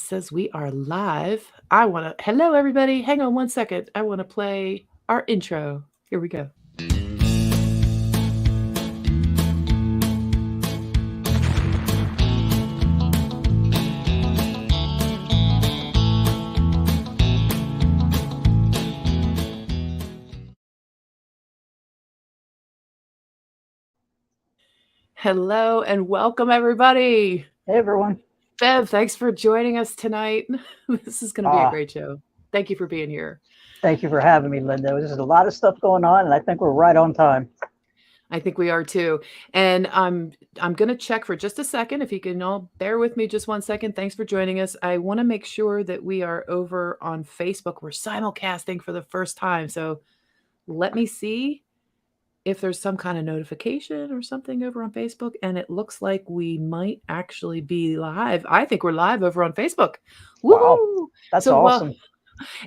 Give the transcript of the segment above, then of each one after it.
Says we are live. Hello everybody. Hang on one second. I want to play our intro. Here we go. Hello and welcome everybody. Hey, everyone. Bev, thanks for joining us tonight. This is going to be a Ah, great show. Thank you for being here. Thank you for having me, Lynda. There's a lot of stuff going on, and I think we're right on time. I think we are too. And I'm going to check for just a second. If you can all bear with me just one second. Thanks for joining us. I want to make sure that we are over on Facebook. We're simulcasting for the first time. So let me see if there's some kind of notification or something over on Facebook. And it looks like we might actually be live. I think we're live over on Facebook. Wow, Woohoo! that's So, well, awesome.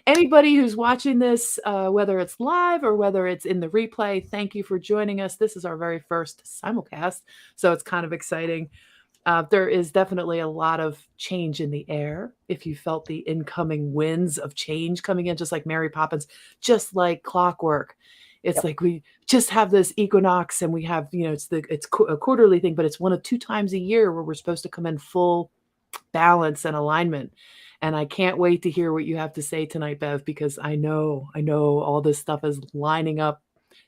anybody who's watching this, whether it's live or whether it's in the replay, thank you for joining us. This is our very first simulcast, so it's kind of exciting. There is definitely a lot of change in the air. If you felt the incoming winds of change coming in, just like Mary Poppins, just like clockwork. It's Yep. like we just have this equinox, and we have, it's a quarterly thing, but it's one of two times a year where we're supposed to come in full balance and alignment. And I can't wait to hear what you have to say tonight, Bev, because I know all this stuff is lining up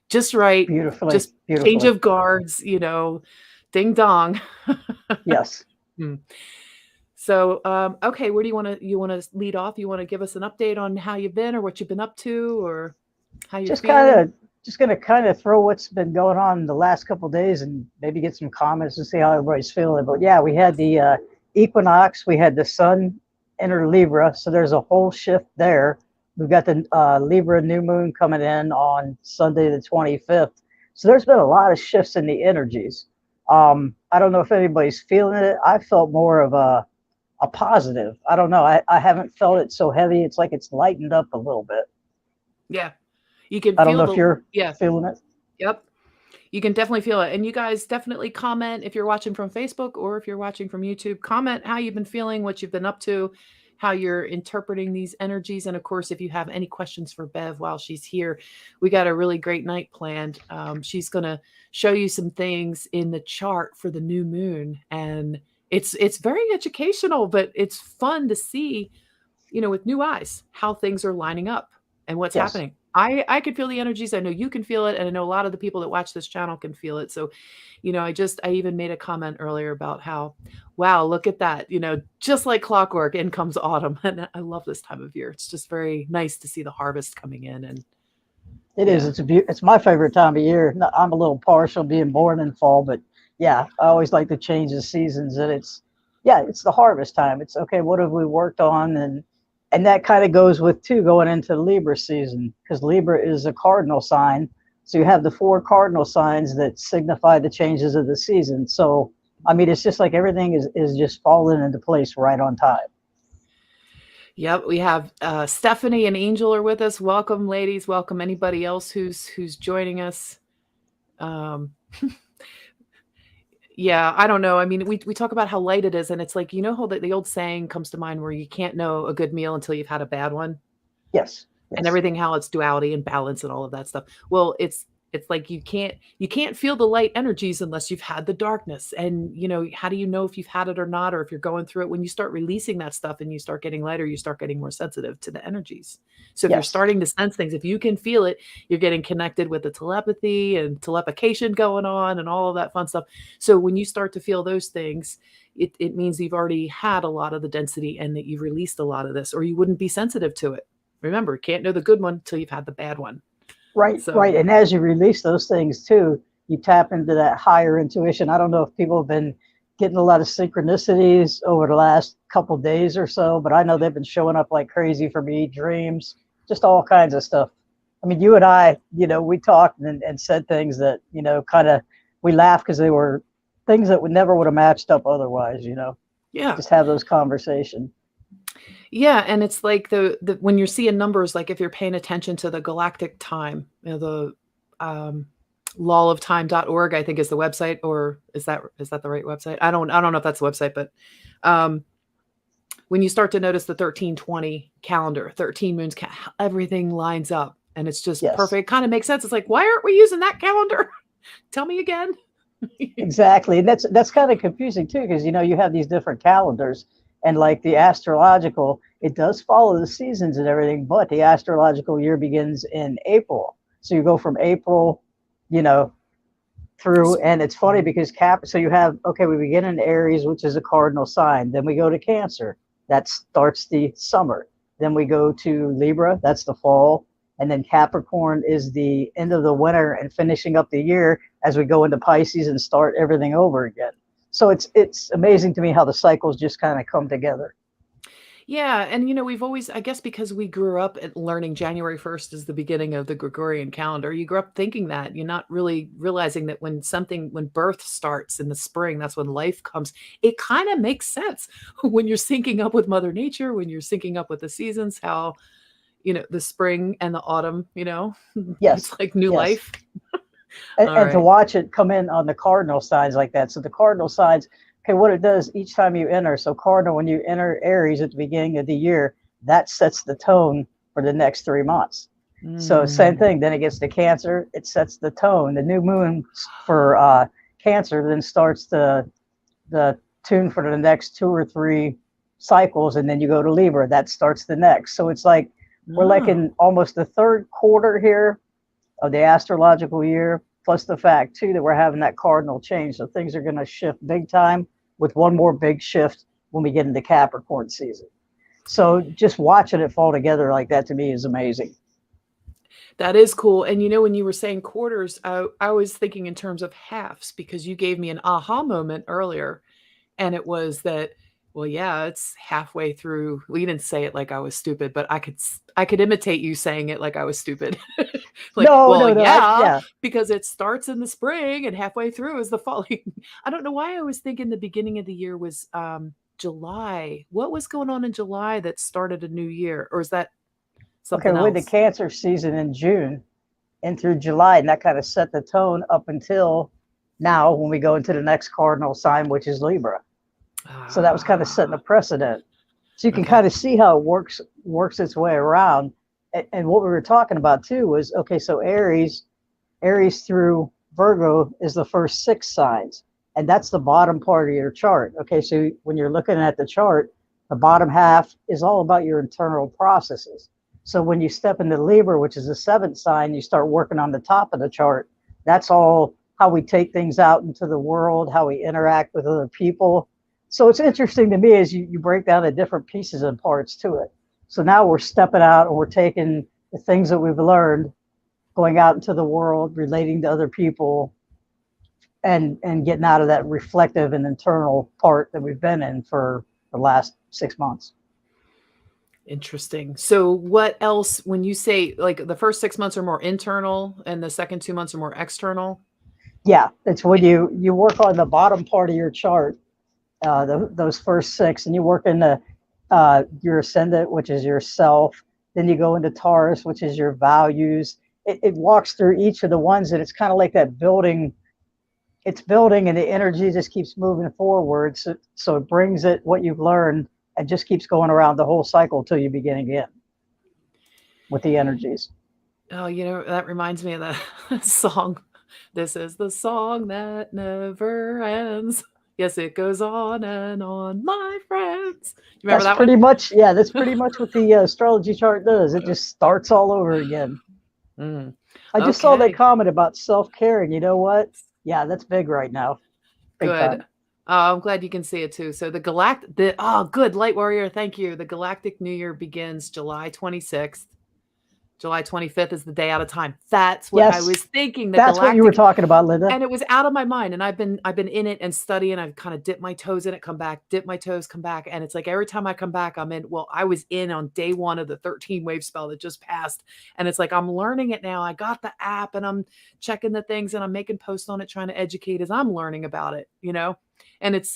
just right. Beautifully, Just change beautifully. of guards, ding dong. Yes. Hmm. So, okay, where do you want to lead off? You want to give us an update on how you've been or what you've been up to or how you're Just kind feeling? of, just going to kind of throw what's been going on the last couple of days, and maybe get some comments and see how everybody's feeling. But yeah, we had the equinox. We had the sun enter Libra, so there's a whole shift there. We've got the Libra new moon coming in on Sunday the 25th. So there's been a lot of shifts in the energies. I don't know if anybody's feeling it. I felt more of a positive. I don't know. I haven't felt it so heavy. It's like it's lightened up a little bit. Yeah, you can I don't feel know if the, you're yeah, feeling it. yep. You can definitely feel it. And you guys definitely comment if you're watching from Facebook or if you're watching from YouTube. Comment how you've been feeling, what you've been up to, how you're interpreting these energies. And of course, if you have any questions for Bev while she's here, we got a really great night planned. She's going to show you some things in the chart for the new moon. And it's very educational, but it's fun to see, with new eyes, how things are lining up and what's Yes. happening. I could feel the energies. I know you can feel it, and I know a lot of the people that watch this channel can feel it. So, I even made a comment earlier about how, wow, look at that. Just like clockwork, in comes autumn, and I love this time of year. It's just very nice to see the harvest coming in, and It is. yeah, It's my favorite time of year. I'm a little partial being born in fall, but yeah, I always like to change the seasons. And it's the harvest time. It's okay. What have we worked on? And that kind of goes with too going into Libra season, because Libra is a cardinal sign. So you have the four cardinal signs that signify the changes of the season. So I mean, it's just like everything is just falling into place right on time. yep. We have Stephanie and Angel are with us. Welcome, ladies. Welcome anybody else who's joining us. Um, Yeah, I don't know. I mean, we talk about how light it is, and it's like, how the old saying comes to mind where you can't know a good meal until you've had a bad one, Yes. and Yes. everything how it's duality and balance and all of that stuff. Well, it's like you can't feel the light energies unless you've had the darkness. And how do you know if you've had it or not, or if you're going through it? When you start releasing that stuff and you start getting lighter, you start getting more sensitive to the energies. So if you're Yes. starting to sense things, if you can feel it, you're getting connected with the telepathy and teleplication going on and all of that fun stuff. So when you start to feel those things, it means you've already had a lot of the density and that you've released a lot of this, or you wouldn't be sensitive to it. Remember, can't know the good one until you've had the bad one. Right, So right. And as you release those things too, you tap into that higher intuition. I don't know if people have been getting a lot of synchronicities over the last couple of days or so, but I know they've been showing up like crazy for me, dreams, just all kinds of stuff. I mean, you and I, we talked and said things that, kind of we laughed because they were things that would never would have matched up otherwise, yeah. just have those conversations. Yeah, and it's like the when you're seeing numbers, like if you're paying attention to the galactic time, the um, lawoftime.org, I think is the website, or is that the right website? I don't know if that's the website, but um, when you start to notice the 1320 calendar, 13 moons, everything lines up and it's just Yes. perfect. It kind of makes sense. It's like, why aren't we using that calendar? Tell me again. Exactly. And that's kind of confusing too, because you have these different calendars, and like the astrological, it does follow the seasons and everything, but the astrological year begins in April. So you go from April, through, and it's funny because so you have, okay, we begin in Aries, which is a cardinal sign. Then we go to Cancer. That starts the summer. Then we go to Libra, that's the fall. And then Capricorn is the end of the winter and finishing up the year as we go into Pisces and start everything over again. So it's amazing to me how the cycles just kind of come together. Yeah, and we've always, I guess, because we grew up at learning January 1st is the beginning of the Gregorian calendar. You grew up thinking that. You're not really realizing that when birth starts in the spring, that's when life comes. It kind of makes sense when you're syncing up with Mother Nature, when you're syncing up with the seasons, how, the spring and the autumn, Yes. it's like new Yes. life. And to watch it come in on the cardinal signs like that. So the cardinal signs, okay, what it does each time you enter. So cardinal, when you enter Aries at the beginning of the year, that sets the tone for the next 3 months. So same thing. Then it gets to Cancer, it sets the tone. The new moon for Cancer then starts the tune for the next 2 or 3 cycles, and then you go to Libra, that starts the next. So it's like we're like in almost the third quarter here of the astrological year, plus the fact too that we're having that cardinal change. So things are going to shift big time, with one more big shift when we get into Capricorn season. So just watching it fall together like that to me is amazing. That is cool. And when you were saying quarters, I was thinking in terms of halves, because you gave me an aha moment earlier. And it was that, well, yeah, it's halfway through. Well, you didn't say it like I was stupid, but I could imitate you saying it like I was stupid. Like, No, yeah, because it starts in the spring and halfway through is the fall. I don't know why I was thinking the beginning of the year was July. What was going on in July that started a new year? Or is that something else? With the Cancer season in June and through July, and that kind of set the tone up until now when we go into the next cardinal sign, which is Libra. So that was kind of setting a precedent. So you can kind of see how it works its way around. And what we were talking about too was, okay, so Aries through Virgo is the first 6 signs, and that's the bottom part of your chart. Okay, so when you're looking at the chart, the bottom half is all about your internal processes. So when you step into Libra, which is the 7th sign, you start working on the top of the chart. That's all how we take things out into the world, how we interact with other people. So it's interesting to me as you break down the different pieces and parts to it. So now we're stepping out and we're taking the things that we've learned, going out into the world, relating to other people, and getting out of that reflective and internal part that we've been in for the last 6 months. Interesting. So what else, when you say like the first 6 months are more internal and the second 2 months are more external? Yeah, it's when you work on the bottom part of your chart, those first 6, and you work in your ascendant, which is yourself. Then you go into Taurus, which is your values. It walks through each of the ones, and it's kind of like that building. It's building, and the energy just keeps moving forward. So it brings it, what you've learned, and just keeps going around the whole cycle till you begin again with the energies. Oh, that reminds me of the song. This is the song that never ends. Yes, it goes on and on, my friends. You remember That's that one? that's pretty much what the astrology chart does. It just starts all over again. I just saw that comment about self-care, and you know what? Yeah, that's big right now. Big Good. time. I'm glad you can see it too. So good, Light Warrior, thank you. The Galactic New Year begins July 26th. July 25th is the day out of time. That's what I was thinking. That's what you were talking about, Lynda. And it was out of my mind. And I've been in it and studying. I've kind of dipped my toes in it, come back, dip my toes, come back. And it's like every time I come back, I'm in. Well, I was in on day 1 of the 13 wave spell that just passed. And it's like, I'm learning it now. I got the app and I'm checking the things and I'm making posts on it, trying to educate as I'm learning about it, And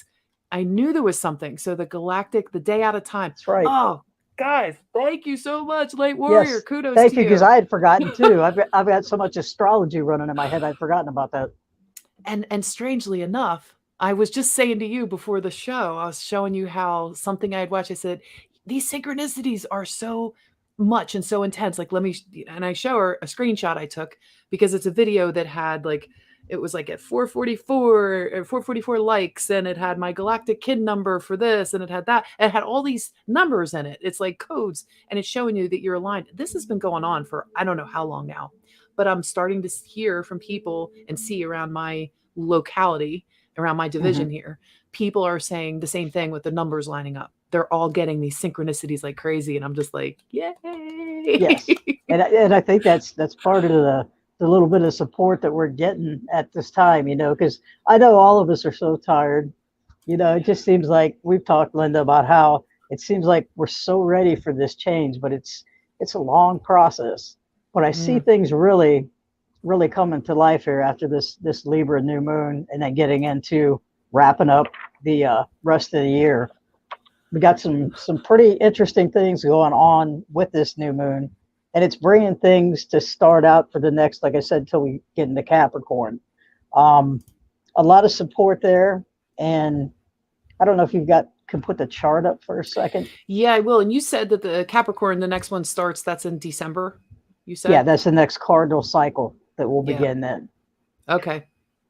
I knew there was something. So the day out of time. That's right. Oh, guys, thank you so much, Light Warrior. Yes, kudos thank to you, because I had forgotten too. I've got so much astrology running in my head, I'd forgotten about that. And strangely enough, I was just saying to you before the show, I was showing you how something I had watched. I said, these synchronicities are so much and so intense. Like, let me, and I show her a screenshot I took because it's a video that had like, it was like at 444 or 444 likes, and it had my galactic kin number for this, and it had that. It had all these numbers in it. It's like codes, and it's showing you that you're aligned. This has been going on for I don't know how long now, but I'm starting to hear from people and see around my locality, around my division Mhm. here, people are saying the same thing with the numbers lining up. They're all getting these synchronicities like crazy, and I'm just like, yay. Yes, and I think that's part of the little bit of support that we're getting at this time, because I know all of us are so tired. It just seems like we've talked, Lynda, about how it seems like we're so ready for this change, but it's a long process. But I see Mm. things really coming to life here after this Libra new moon, and then getting into wrapping up the rest of the year. We got some pretty interesting things going on with this new moon, and it's bringing things to start out for the next, like I said, till we get into Capricorn. Um, a lot of support there, and I don't know if can put the chart up for a second. Yeah, I will. And you said that the Capricorn, the next one starts, that's in December, you Yeah, said? that's the next cardinal cycle that will Yeah. begin then. Okay.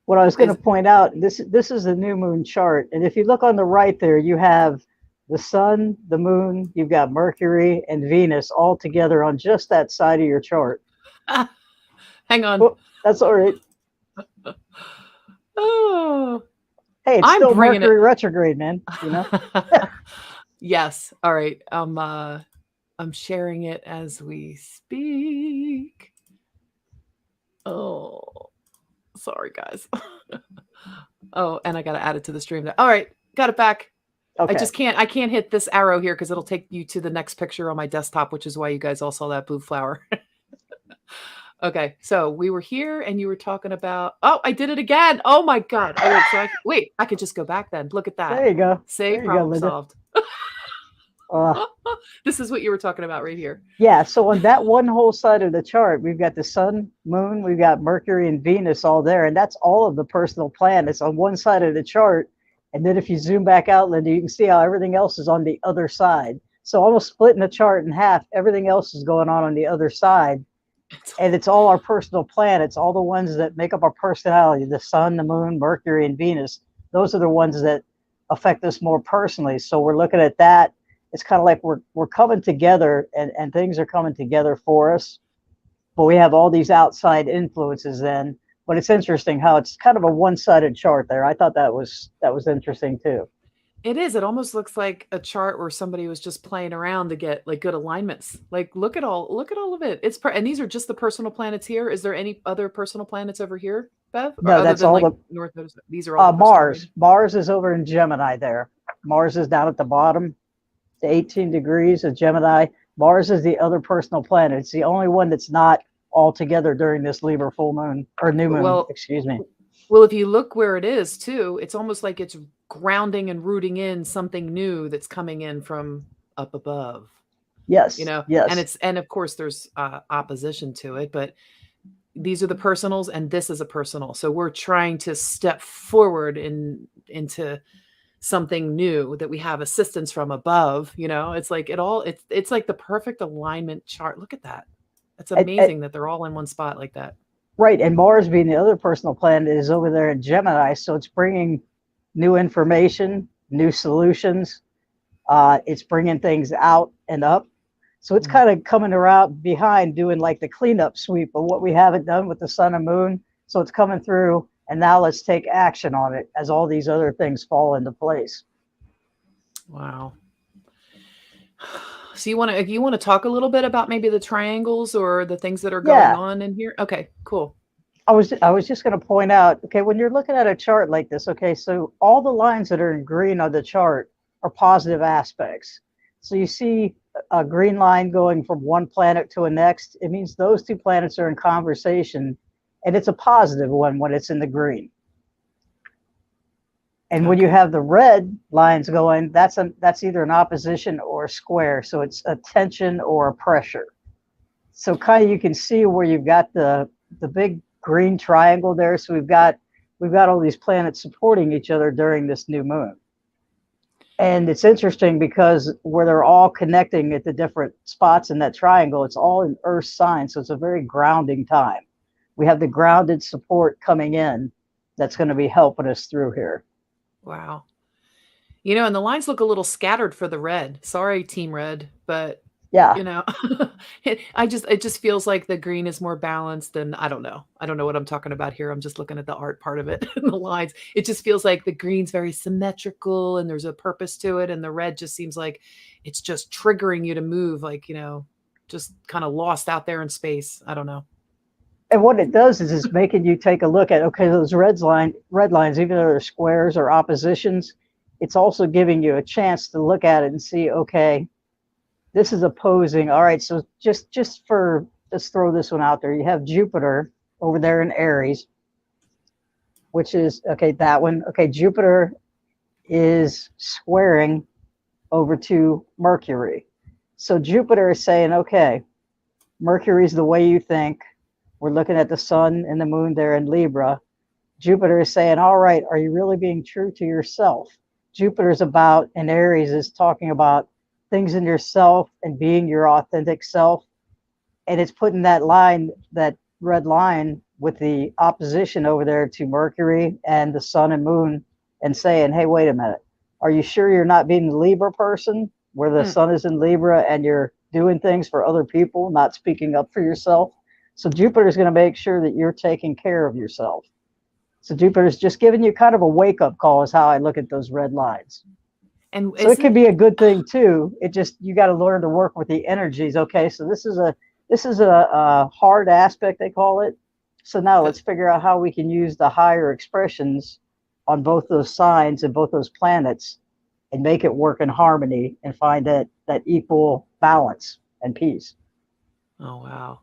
What I was going to Is point out, this is the new moon chart, and if you look on the right there, you have the sun, the moon, you've got Mercury and Venus all together on just that side of your chart. hang on. Well, that's all right. Oh, Hey, it's I'm still bringing it. Mercury retrograde, man. Yes. All right. I'm sharing it as we speak. Oh, sorry guys. Oh, and I got to add it to the stream. All right, got it back. Okay. I can't hit this arrow here because it'll take you to the next picture on my desktop, which is why you guys all saw that blue flower. Okay, so we were here and you were talking about, oh, I did it again. Oh my God. Oh, wait, wait, I could just go back then. Look at that. There you go. Say There you go, problem Lynda. solved. Uh, This is what you were talking about right here. yeah, so on that one whole side of the chart, we've got the sun, moon, we've got Mercury and Venus all there, and that's all of the personal planets on one side of the chart. And then if you zoom back out, Lynda, you can see how everything else is on the other side. So almost splitting the chart in half, everything else is going on the other side. And it's all our personal planets, all the ones that make up our personality, the sun, the moon, Mercury, and Venus. Those are the ones that affect us more personally. So we're looking at that. It's kind of like we're coming together, and things are coming together for us. But we have all these outside influences then. But it's interesting how it's kind of a one-sided chart there. I thought that was interesting too. It is. It almost looks like a chart where somebody was just playing around to get like good alignments. Like look at all of it. And these are just the personal planets here. Is there any other personal planets over here, Bev? Or No, other that's than all like the North Node? These are all the personal Mars. Mars is over in Gemini there. Mars is down at the bottom, the 18 degrees of Gemini. Mars is the other personal planet. It's the only one that's not all together during this Libra full moon or new moon, Well, excuse me. well, if you look where it is too, it's almost like it's grounding and rooting in something new that's coming in from up above. Yes, You know, yes. and of course there's opposition to it, but these are the personals and this is a personal. So we're trying to step forward into something new that we have assistance from above. It's like it's like the perfect alignment chart. Look at that. It's amazing that they're all in one spot like that. Right, and Mars being the other personal planet is over there in Gemini, so it's bringing new information, new solutions. It's bringing things out and up. So it's kind of coming around behind doing like the cleanup sweep of what we haven't done with the sun and moon. So it's coming through, and now let's take action on it as all these other things fall into place. Wow. So you want to talk a little bit about maybe the triangles or the things that are going on in here? Okay, cool. I was just going to point out, okay, when you're looking at a chart like this, okay, so all the lines that are in green on the chart are positive aspects. So you see a green line going from one planet to a next. It means those two planets are in conversation, and it's a positive one when it's in the green. And when you have the red lines going, that's either an opposition or a square. So it's a tension or a pressure. So kind of you can see where you've got the big green triangle there. So we've got we've got all these planets supporting each other during this new moon. And it's interesting because where they're all connecting at the different spots in that triangle, it's all in Earth signs. So it's a very grounding time. We have the grounded support coming in that's going to be helping us through here. Wow. You know, and the lines look a little scattered for the red. Sorry, Team Red, but Yeah. you know, it just feels like the green is more balanced, and I don't know. I don't know what I'm talking about here. I'm just looking at the art part of it and the lines. It just feels like the green's very symmetrical and there's a purpose to it, and the red just seems like it's just triggering you to move, like, you know, just kind of lost out there in space. I don't know. And what it does is it's making you take a look at, okay, those red lines, even though they're squares or oppositions, it's also giving you a chance to look at it and see, okay, this is opposing. All right, so just for, let's throw this one out there. You have Jupiter over there in Aries, which is, okay, that one. Okay, Jupiter is squaring over to Mercury. So Jupiter is saying, okay, Mercury's the way you think. We're looking at the sun and the moon there in Libra. Jupiter is saying, all right, are you really being true to yourself? Jupiter's about, in Aries, is talking about things in yourself and being your authentic self. And it's putting that line, that red line, with the opposition over there to Mercury and the sun and moon, and saying, hey, wait a minute. Are you sure you're not being the Libra person, where the sun is in Libra and you're doing things for other people, not speaking up for yourself? So Jupiter is going to make sure that you're taking care of yourself. So Jupiter's just giving you kind of a wake-up call, is how I look at those red lines. And so it could be a good thing too. It just, you got to learn to work with the energies. Okay, so this is a hard aspect, they call it. So now let's figure out how we can use the higher expressions on both those signs and both those planets and make it work in harmony and find that equal balance and peace. Oh, wow.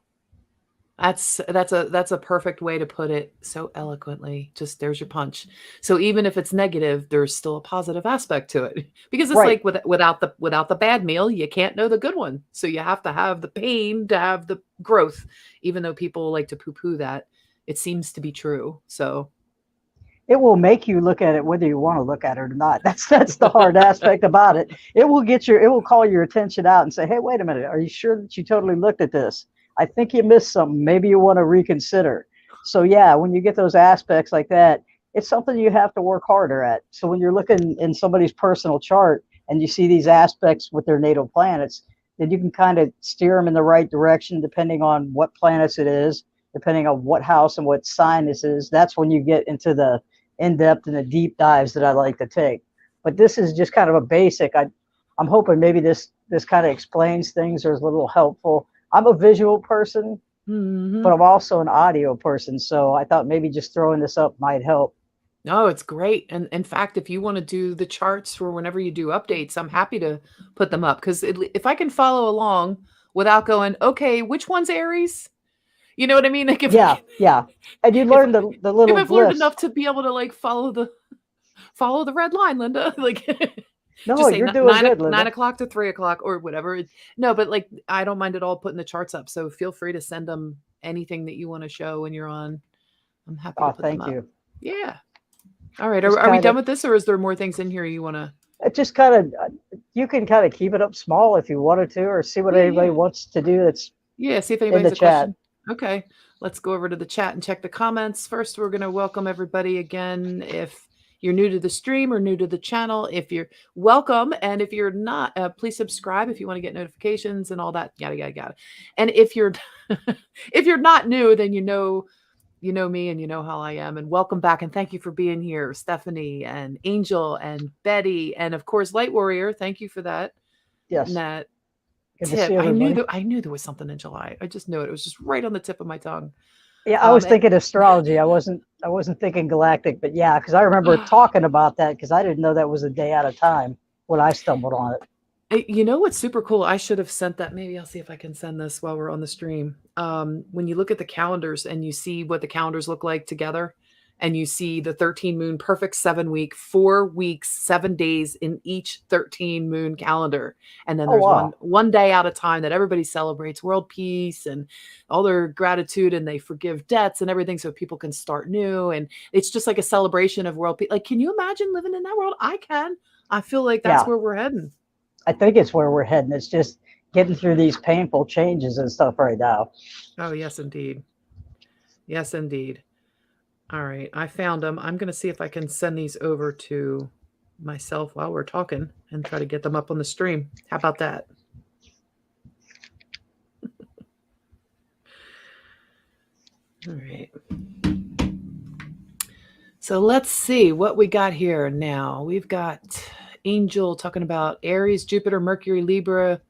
That's a perfect way to put it so eloquently. Just, there's your punch. So even if it's negative, there's still a positive aspect to it, because it's Right. like without the bad meal, you can't know the good one. So you have to have the pain to have the growth, even though people like to poo-poo that. It seems to be true. So it will make you look at it whether you want to look at it or not. That's the hard aspect about it. It will call your attention out and say, hey, wait a minute, are you sure that you totally looked at this? I think you missed something. Maybe you want to reconsider. So yeah, when you get those aspects like that, it's something you have to work harder at. So when you're looking in somebody's personal chart and you see these aspects with their natal planets, then you can kind of steer them in the right direction depending on what planets it is, depending on what house and what sign this is. That's when you get into the in-depth and the deep dives that I like to take. But this is just kind of a basic. I'm hoping maybe this kind of explains things or is a little helpful. I'm a visual person, but I'm also an audio person. So I thought maybe just throwing this up might help. no, it's great. And in fact, if you want to do the charts for whenever you do updates, I'm happy to put them up, because if I can follow along without going, okay, which one's Aries? You know what I mean? Like yeah. And you learn the little. If I've learned enough to be able to like follow the red line, Lynda, like. No, just say you're doing good, Lynda. 9 o'clock to 3 o'clock or whatever. No, but like, I don't mind at all putting the charts up. So feel free to send them anything that you want to show when you're on. I'm happy to put them up. Thank you. Yeah. All right. Are we done with this, or is there more things in here you want to? It just kind of, you can kind of keep it up small if you wanted to, or see what anybody wants to do. That's see if anybody has a question. Okay. Let's go over to the chat and check the comments. First, we're going to welcome everybody again. If you're new to the stream or new to the channel, if you're welcome, and if you're not, please subscribe if you want to get notifications and all that, yada yada yada. And if you're if you're not new, then you know me and you know how I am. And welcome back, and thank you for being here, Stephanie and Angel and Betty, and of course Light Warrior. Thank you for that. Yes. That tip. I knew there was something in July. I just knew it. It was just right on the tip of my tongue. Yeah, I was thinking astrology. I wasn't thinking galactic, but yeah, because I remember talking about that, because I didn't know that was a day out of time when I stumbled on it. You know what's super cool? I should have sent that. Maybe I'll see if I can send this while we're on the stream. When you look at the calendars and you see what the calendars look like together, and you see the 13 moon perfect 7 week, 4 weeks, 7 days in each 13 moon calendar. And then Oh, there's wow. one day at a time that everybody celebrates world peace and all their gratitude, and they forgive debts and everything so people can start new. And it's just like a celebration of world peace. Like, can you imagine living in that world? I can. I feel like that's Yeah, where we're heading. I think it's where we're heading. It's just getting through these painful changes and stuff right now. Oh, yes, indeed. Yes, indeed. All right, I found them. I'm going to see if I can send these over to myself while we're talking and try to get them up on the stream. How about that? All right. So let's see what we got here now. We've got Angel talking about Aries, Jupiter, Mercury, Libra.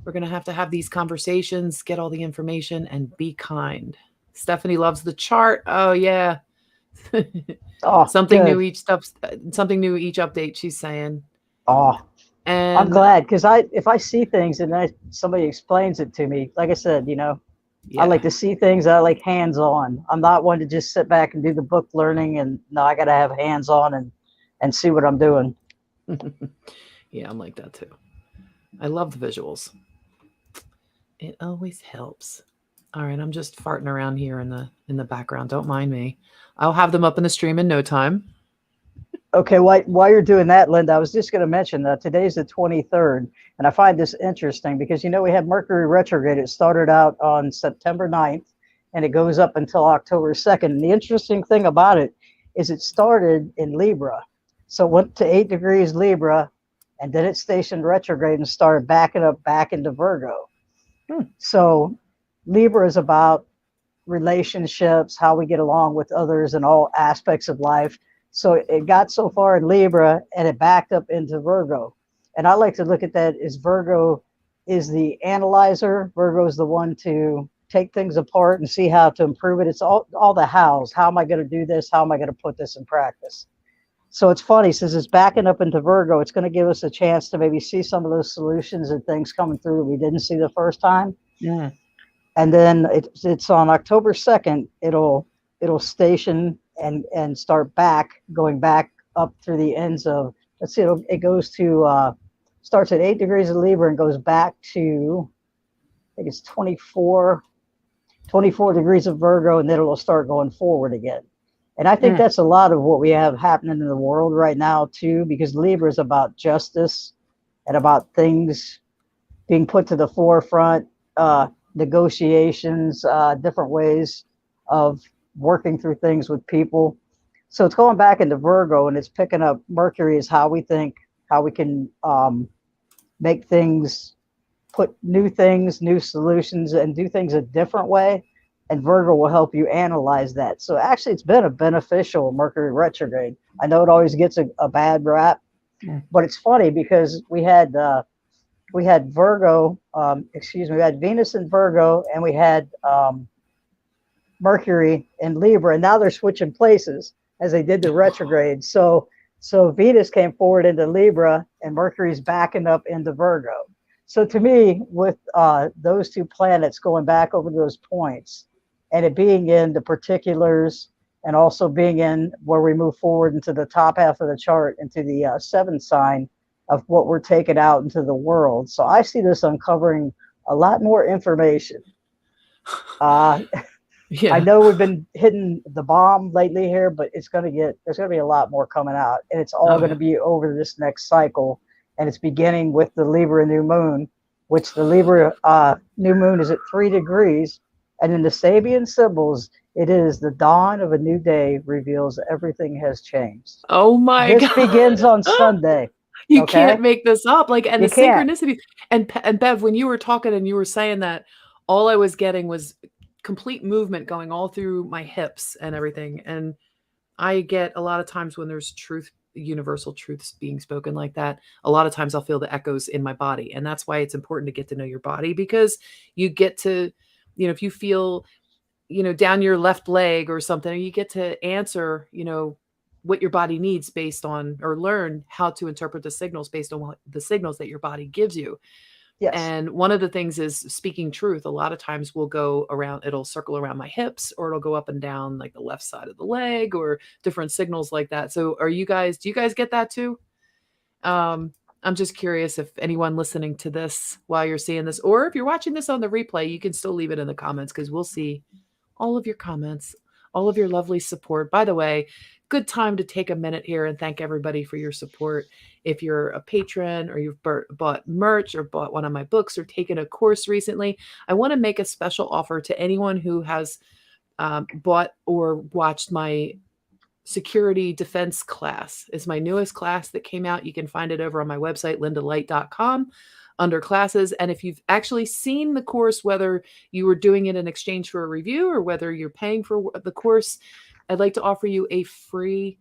We're going to have these conversations, get all the information, and be kind. Stephanie loves the chart. Oh, yeah. Oh, something good. new each update, she's saying. Oh, And I'm glad, because if I see things and somebody explains it to me, like I said, yeah. I like to see things. I like hands-on. I'm not one to just sit back and do the book learning. And no, I got to have hands-on and see what I'm doing. Yeah, I'm like that too. I love the visuals. It always helps. All right, I'm just farting around here in the background. Don't mind me. I'll have them up in the stream in no time. Okay, while you're doing that, Lynda, I was just going to mention that today's the 23rd, and I find this interesting because, we had Mercury retrograde. It started out on September 9th, and it goes up until October 2nd. And the interesting thing about it is it started in Libra. So it went to 8 degrees Libra, and then it stationed retrograde and started backing up back into Virgo. So Libra is about relationships, how we get along with others and all aspects of life. So it got so far in Libra and it backed up into Virgo. And I like to look at that as Virgo is the analyzer. Virgo is the one to take things apart and see how to improve it. It's all the hows. How am I going to do this? How am I going to put this in practice? So it's funny, since it's backing up into Virgo, it's going to give us a chance to maybe see some of those solutions and things coming through that we didn't see the first time. Yeah. And then it's on October 2nd, it'll station and start going back up through the ends of, let's see, it goes to, starts at 8 degrees of Libra and goes back to, I think it's 24 degrees of Virgo, and then it'll start going forward again. And I think that's a lot of what we have happening in the world right now too, because Libra is about justice and about things being put to the forefront, negotiations, different ways of working through things with people. So it's going back into Virgo, and it's picking up Mercury is how we think, how we can make things, put new things, new solutions, and do things a different way. And Virgo will help you analyze that. So actually, it's been a beneficial Mercury retrograde. I know it always gets a bad rap, but it's funny because we had Virgo, we had Venus in Virgo, and we had Mercury in Libra, and now they're switching places as they did the retrograde. So Venus came forward into Libra, and Mercury's backing up into Virgo. So to me, with those two planets going back over those points, and it being in the particulars, and also being in where we move forward into the top half of the chart, into the seventh sign of what we're taking out into the world. So I see this uncovering a lot more information. Yeah. I know we've been hitting the bomb lately here, but there's going to be a lot more coming out, and it's all going to be over this next cycle. And it's beginning with the Libra new moon, which the Libra new moon is at 3 degrees. And in the Sabian symbols, it is the dawn of a new day, reveals everything has changed. Oh my This God. begins on Sunday. You can't make this up. Like, and You the can't. synchronicity. And Bev, when you were talking and you were saying that, all I was getting was complete movement going all through my hips and everything. And I get a lot of times when there's truth, universal truths being spoken like that, a lot of times I'll feel the echoes in my body. And that's why it's important to get to know your body, because you get to, if you feel, down your left leg or something, you get to answer, what your body needs based on, or learn how to interpret the signals based on what the signals that your body gives you. Yes. And one of the things is speaking truth. A lot of times we'll go around, it'll circle around my hips, or it'll go up and down like the left side of the leg, or different signals like that. So do you guys get that too? I'm just curious if anyone listening to this while you're seeing this, or if you're watching this on the replay, you can still leave it in the comments, because we'll see all of your comments, all of your lovely support. By the way, good time to take a minute here and thank everybody for your support. If you're a patron, or you've bought merch, or bought one of my books, or taken a course recently, I want to make a special offer to anyone who has bought or watched my security defense class. Is my newest class that came out. You can find it over on my website, lyndalight.com, under classes. And if you've actually seen the course, whether you were doing it in exchange for a review or whether you're paying for the course, I'd like to offer you a free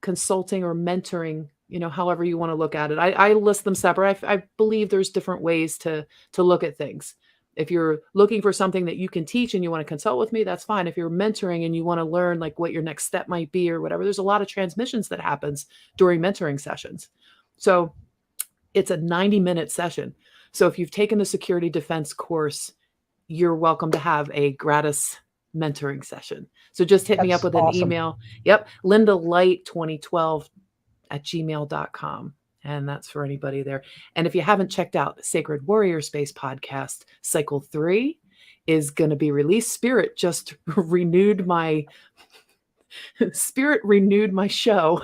consulting or mentoring, however you want to look at it. I list them separate. I believe there's different ways to look at things. If you're looking for something that you can teach and you want to consult with me, that's fine. If you're mentoring and you want to learn like what your next step might be or whatever, there's a lot of transmissions that happens during mentoring sessions. So it's a 90-minute session. So if you've taken the security defense course, you're welcome to have a gratis mentoring session. So just hit me up with an email. Yep. lyndalight2012@gmail.com. And that's for anybody there. And if you haven't checked out the Sacred Warrior Space podcast, Cycle 3 is going to be released. Spirit renewed my show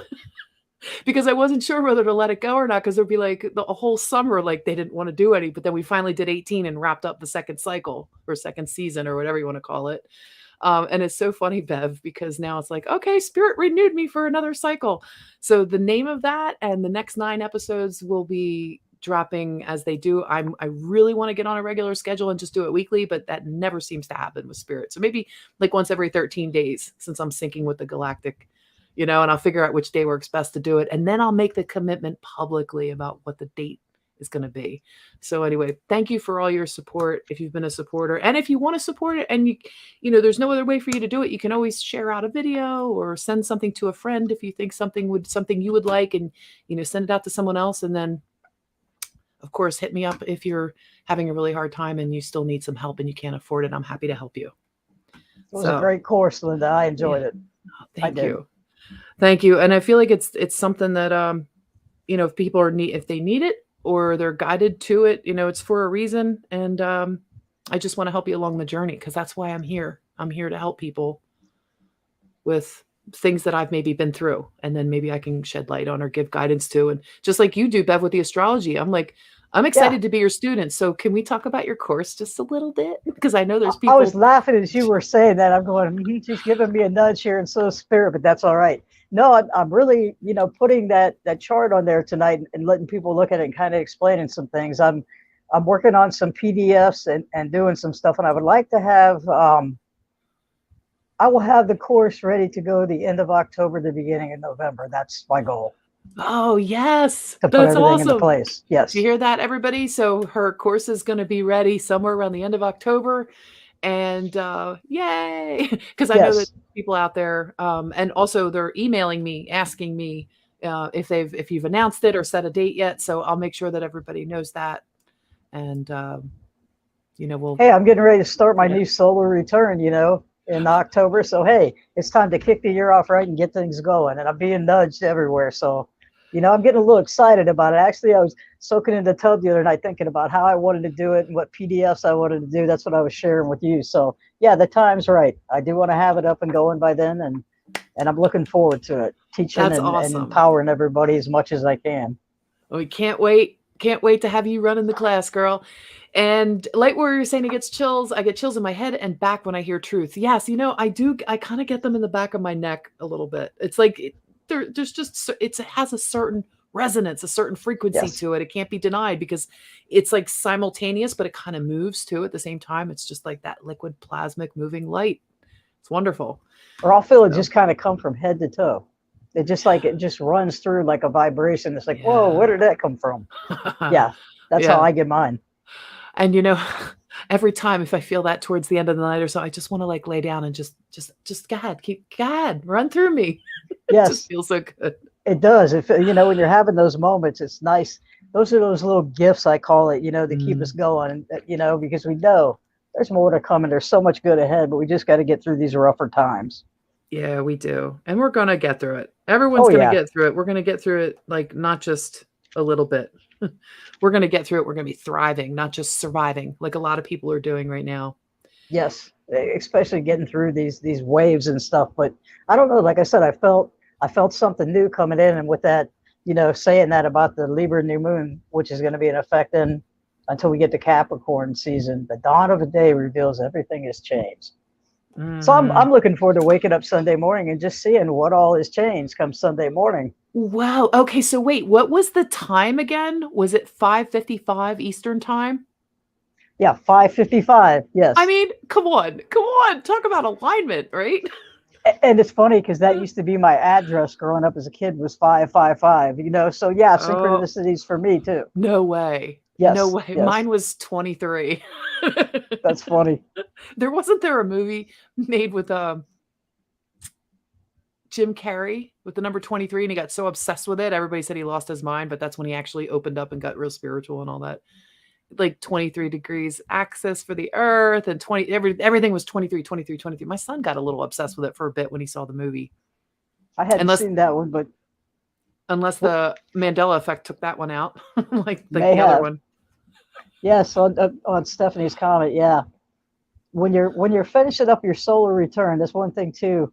because I wasn't sure whether to let it go or not, because there'd be like a whole summer, like they didn't want to do any, but then we finally did 18 and wrapped up the second cycle, or second season, or whatever you want to call it. And it's so funny, Bev, because now it's like, okay, Spirit renewed me for another cycle. So the name of that and the next 9 episodes will be dropping as they do. I really want to get on a regular schedule and just do it weekly, but that never seems to happen with Spirit. So maybe like once every 13 days, since I'm syncing with the galactic, and I'll figure out which day works best to do it. And then I'll make the commitment publicly about what the date is going to be. So anyway, thank you for all your support. If you've been a supporter, and if you want to support it and there's no other way for you to do it, you can always share out a video or send something to a friend if you think something you would like, and send it out to someone else. And then of course, hit me up if you're having a really hard time and you still need some help and you can't afford it. I'm happy to help you. It was a great course, Lynda. I enjoyed it. Thank you. Thank you. And I feel like it's something that if people if they need it, or they're guided to it, it's for a reason. And I just want to help you along the journey, because that's why I'm here. I'm here to help people with things that I've maybe been through, and then maybe I can shed light on or give guidance to. And just like you do, Bev, with the astrology, I'm excited to be your student. So can we talk about your course just a little bit? Because I know there's people. I was laughing as you were saying that. I'm going, she's giving me a nudge here, and so is Spirit, but that's all right. No, I'm really, putting that chart on there tonight and letting people look at it and kind of explaining some things. I'm working on some PDFs and doing some stuff, and I would like to have, I will have the course ready to go the end of October, the beginning of November. That's my goal. Oh, yes. To put everything into place. Yes. You hear that, everybody? So her course is going to be ready somewhere around the end of October. And yay, because I know that people out there, and also they're emailing me, asking me if you've announced it or set a date yet. So I'll make sure that everybody knows that. And hey, I'm getting ready to start my new solar return, in October. So hey, it's time to kick the year off right and get things going. And I'm being nudged everywhere. So I'm getting a little excited about it. Actually, I was soaking in the tub the other night thinking about how I wanted to do it and what PDFs I wanted to do. That's what I was sharing with you. So yeah, the time's right. I do want to have it up and going by then, and I'm looking forward to it, teaching and empowering everybody as much as I can. Well, we can't wait. Can't wait to have you running the class, girl. And Light Warrior saying he gets chills. I get chills in my head and back when I hear truth. Yes, I do. I kind of get them in the back of my neck a little bit. It's like there's just, it has a certain resonance, a certain frequency to it. It can't be denied, because it's like simultaneous, but it kind of moves too at the same time. It's just like that liquid plasmic moving light. It's wonderful. Or I'll feel it just kind of come from head to toe. It just runs through like a vibration. It's like, whoa, where did that come from? Yeah, that's how I get mine. And every time if I feel that towards the end of the night or so, I just want to like lay down and just God, run through me. Yes. It just feels so good. It does. When you're having those moments, it's nice. those are those little gifts, I call it, to keep us Mm, going, because we know there's more to come and there's so much good ahead, but we just got to get through these rougher times. yeah, we do. And we're going to get through it. Everyone's Oh going to yeah. get through it. We're going to get through it, like, not just a little bit. We're going to get through it. We're going to be thriving, not just surviving, like a lot of people are doing right now. Yes, especially getting through these waves and stuff. But I don't know. Like I said, I felt something new coming in, and with that, saying that about the Libra new moon, which is going to be in effect in until we get to Capricorn season, the dawn of a day reveals everything has changed. So I'm Mhm. I'm looking forward to waking up Sunday morning and just seeing what all has changed come Sunday morning. Wow. Okay, so wait, what was the time again? Was it 5:55 Eastern time? Yeah, 5:55. I Yes. mean, come on. Come on. Talk about alignment, right? And it's funny because that used to be my address growing up as a kid was 555. So yeah, Oh, synchronicities for me too. no way. No Yes, way. yes, Mine was 23. that's funny. Wasn't there a movie made with Jim Carrey with the number 23 and he got so obsessed with it, everybody said he lost his mind, but that's when he actually opened up and got real spiritual and all that. Like 23 degrees axis for the earth and everything was 23, 23, 23. My son got a little obsessed with it for a bit when he saw the movie. I hadn't Unless seen that one, but unless what the Mandela effect took that one out, like may the other have. one. Yes, on Stephanie's comment, yeah. When you're finishing up your solar return, that's one thing too.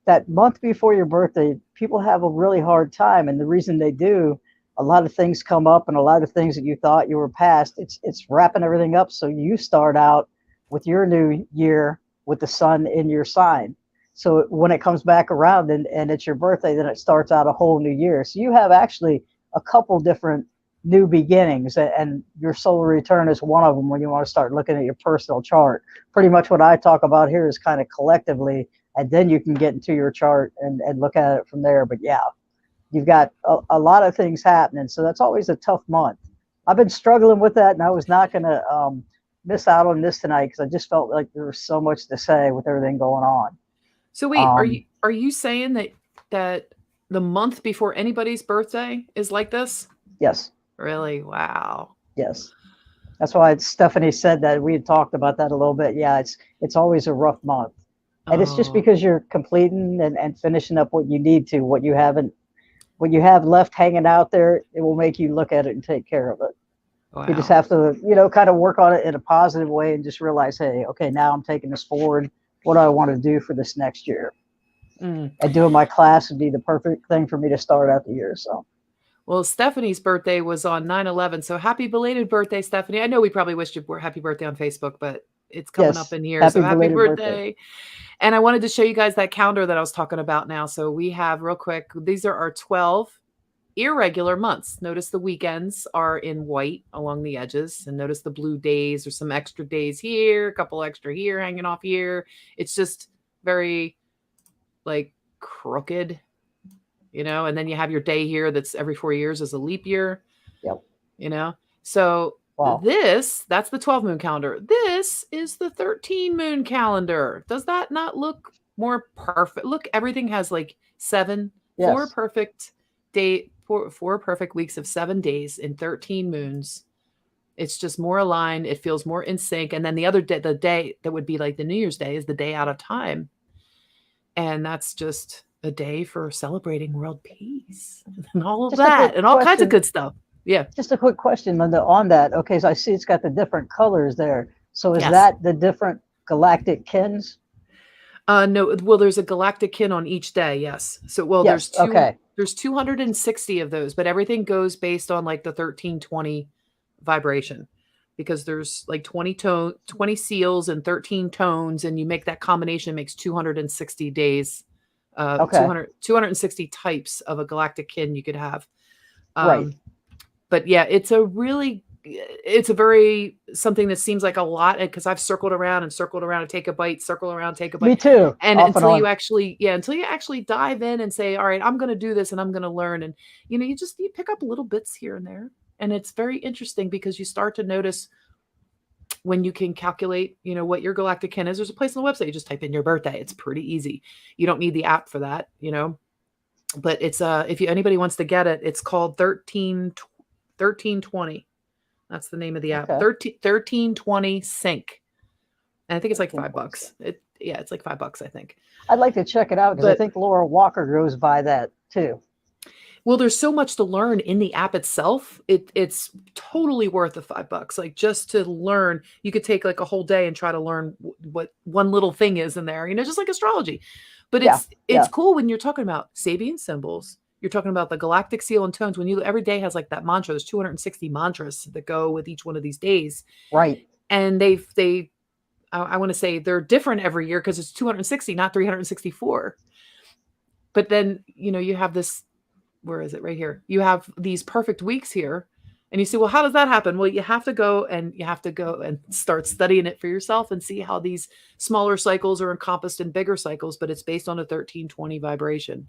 That month before your birthday, people have a really hard time, and the reason they do, a lot of things come up, and a lot of things that you thought you were past, it's wrapping everything up. So you start out with your new year with the sun in your sign. So when it comes back around and it's your birthday, then it starts out a whole new year. So you have actually a couple different new beginnings, and your solar return is one of them when you want to start looking at your personal chart. Pretty much what I talk about here is kind of collectively, and then you can get into your chart and look at it from there. But yeah, you've got a lot of things happening, so that's always a tough month. I've been struggling with that, and I was not going to miss out on this tonight because I just felt like there was so much to say with everything going on. So wait, are um, you saying that the month before anybody's birthday is like this? yes, Really? Wow. yes, that's why Stephanie said that. We had talked about that a little bit. Yeah, it's always a rough month, and it's just Oh, because you're completing and finishing up what you need to. What you have left hanging out there, it will make you look at it and take care of it. You just wow. have to, kind of work on it in a positive way and just realize, hey, okay, now I'm taking this forward. What do I want to do for this next year? Mm. And doing my class would be the perfect thing for me to start out the year. So Well, Stephanie's birthday was on 9/11, so happy belated birthday, Stephanie. I know we probably wished you happy birthday on Facebook, but it's coming up yes, in here, happy so happy belated birthday. birthday. And I wanted to show you guys that calendar that I was talking about now. So we have real quick, these are our 12 irregular months. Notice the weekends are in white along the edges, and notice the blue days or some extra days here, a couple extra here hanging off here. It's just very like crooked, and then you have your day here that's every 4 years as a leap year, Yep. you know. So Wow. that's the 12 moon calendar. This is the 13 moon calendar. Does that not look more perfect? Look, everything has like seven, four Yes. perfect day, four perfect weeks of 7 days in 13 moons. It's just more aligned. It feels more in sync. And then the other day, the day that would be like the New Year's Day is the day out of time. And that's just a day for celebrating world peace and all of Just a that quick and all kinds of question. good stuff. Yeah. Just a quick question, Lynda, on that. Okay, so I see it's got the different colors there. So is Yes. that the different galactic kins? No, well, there's a galactic kin on each day, yes. So, well, Yes. Okay. there's 260 of those, but everything goes based on like the 1320 vibration because there's like 20 seals and 13 tones, and you make that combination makes 260 days, Okay. 260 types of a galactic kin you could have. Right. Um, but yeah, it's a very something that seems like a lot because I've circled around and circled around and take a bite, circle around, take a bite. Me too. And Off and on. until you actually dive in and say, all right, I'm going to do this and I'm going to learn. And, you pick up little bits here and there. And it's very interesting because you start to notice when you can calculate, what your galactic kin is. There's a place on the website. You just type in your birthday. It's pretty easy. You don't need the app for that, but it's, if anybody wants to get it, it's called 1320. That's the name of the app. Okay. 1320 Sync. And I think it's like 5 bucks. Sync. It's like $5, I think. I'd like to check it out because I think Laura Walker goes by that too. Well, there's so much to learn in the app itself. It's totally worth the $5. Like, just to learn, you could take like a whole day and try to learn what one little thing is in there, just like astrology. But it's cool when you're talking about Sabian symbols. You're talking about the galactic seal and tones. When every day has like that mantra, there's 260 mantras that go with each one of these days. Right. And I want to say they're different every year because it's 260, not 364. But then, you have this, where is it? Right here. You have these perfect weeks here. And you say, well, how does that happen? Well, you have to go and start studying it for yourself and see how these smaller cycles are encompassed in bigger cycles, but it's based on a 1320 vibration.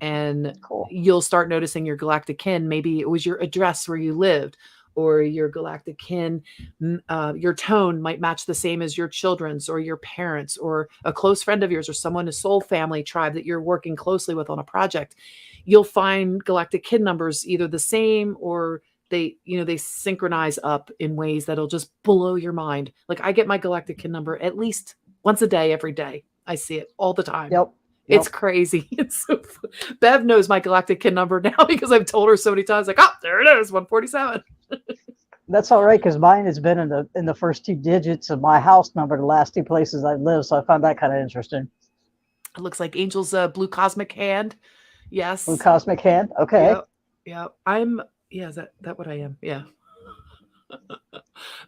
And cool. You'll start noticing your galactic kin. Maybe it was your address where you lived, or your galactic kin, your tone might match the same as your children's or your parents or a close friend of yours or someone, a soul family tribe that you're working closely with on a project. You'll find galactic kin numbers either the same or they synchronize up in ways that'll just blow your mind. Like, I get my galactic kin number at least once a day, every day. I see it all the time. Yep. It's crazy. It's so Bev knows my galactic kin number now because I've told her so many times, like, there it is, 147. That's all right, because mine has been in the first 2 digits of my house number, the last 2 places I've lived. So I found that kind of interesting. It looks like Angel's blue cosmic hand. Yes. Blue cosmic hand. Okay. Yeah. Is that what I am? Yeah.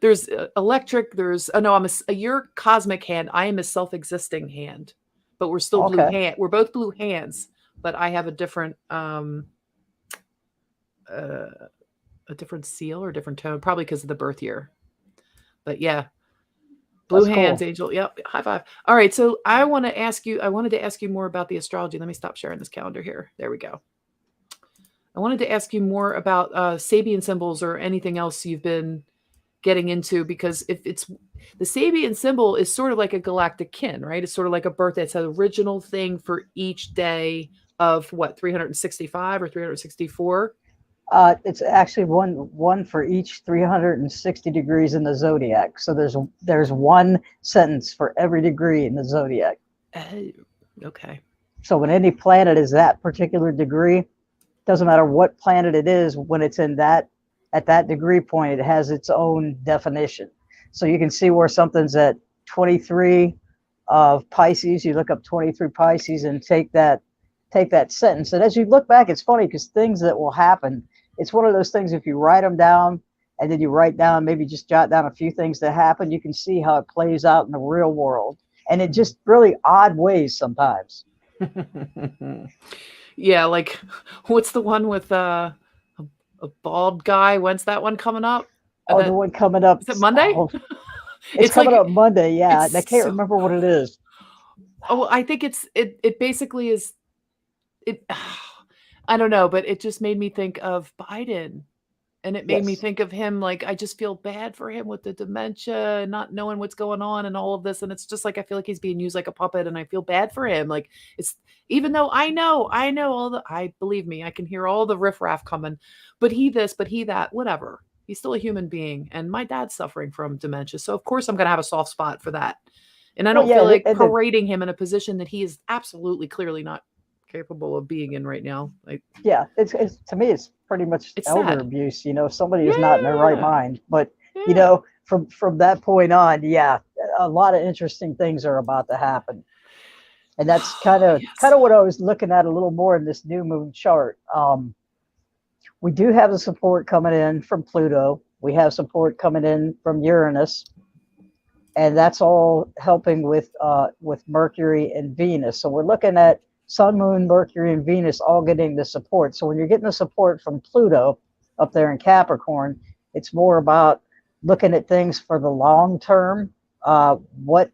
There's electric. I'm your cosmic hand. I am a self-existing hand, but we're still blue hand. We're both blue hands, but I have a different seal or different tone, probably because of the birth year. But yeah, blue hands, cool. Angel. Yep. High five. All right. So I wanted to ask you more about the astrology. Let me stop sharing this calendar here. There we go. I wanted to ask you more about Sabian symbols or anything else you've been getting into, because if it's the Sabian symbol is sort of like a galactic kin, right? It's sort of like a birthday. It's an original thing for each day of 365 or 364. It's actually one for each 360 degrees in the zodiac. So there's one sentence for every degree in the zodiac. Okay. So when any planet is that particular degree, doesn't matter what planet it is, when it's at that degree point, it has its own definition. So you can see where something's at 23 of Pisces. You look up 23 Pisces and take that sentence. And as you look back, it's funny because things that will happen, it's one of those things, if you write them down and then you write down, maybe just jot down a few things that happen, you can see how it plays out in the real world. And in just really odd ways sometimes. Yeah, like, what's the one with a bald guy? When's that one coming up? The one coming up. Is it Monday? It's coming up Monday, yeah. I can't remember what it is. Oh, I think it basically is it. I don't know, but it just made me think of Biden. And it made me think of him, like, I just feel bad for him with the dementia and not knowing what's going on and all of this. And it's just like, I feel like he's being used like a puppet and I feel bad for him. Like, it's, even though I know believe me, I can hear all the riffraff coming, but he this, but he that, whatever. He's still a human being. And my dad's suffering from dementia. So of course I'm going to have a soft spot for that. And I don't feel like parading him in a position that he is absolutely clearly not capable of being in right now. Like, it's to me, it's pretty much elder abuse. Somebody is not in their right mind. But from that point on, a lot of interesting things are about to happen, and that's kind of what I was looking at a little more in this new moon chart. We do have the support coming in from Pluto. We have support coming in from Uranus, and that's all helping with Mercury and Venus. So we're looking at Sun, Moon, Mercury, and Venus all getting the support. So when you're getting the support from Pluto up there in Capricorn, it's more about looking at things for the long term. What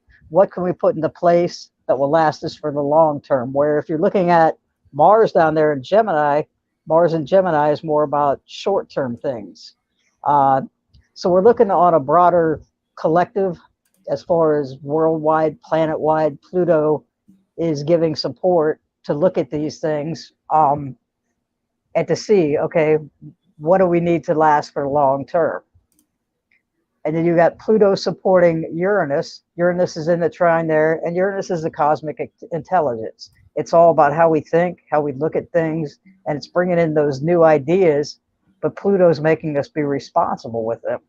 can we put into place that will last us for the long term? Where if you're looking at Mars down there in Gemini, Mars in Gemini is more about short-term things. So we're looking on a broader collective as far as worldwide, planet-wide. Pluto is giving support to look at these things and to see, okay, what do we need to last for long term? And then you got Pluto supporting Uranus. Uranus is in the trine there, and Uranus is the cosmic intelligence. It's all about how we think, how we look at things, and it's bringing in those new ideas, but Pluto's making us be responsible with them.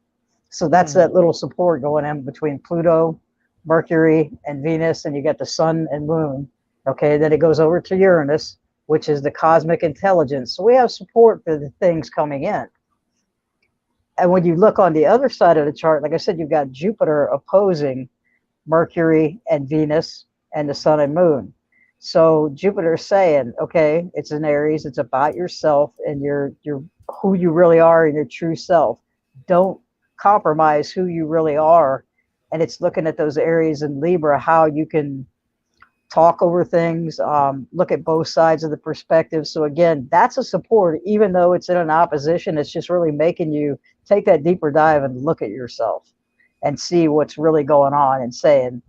So that's that little support going in between Pluto, Mercury, and Venus, and you got the sun and moon. Okay, then it goes over to Uranus, which is the cosmic intelligence. So we have support for the things coming in. And when you look on the other side of the chart, like I said, you've got Jupiter opposing Mercury and Venus and the sun and moon. So Jupiter is saying, okay, it's in Aries, it's about yourself and your who you really are and your true self. Don't compromise who you really are. And it's looking at those areas in Libra, how you can talk over things, look at both sides of the perspective. So again, that's a support, even though it's in an opposition, it's just really making you take that deeper dive and look at yourself and see what's really going on, and saying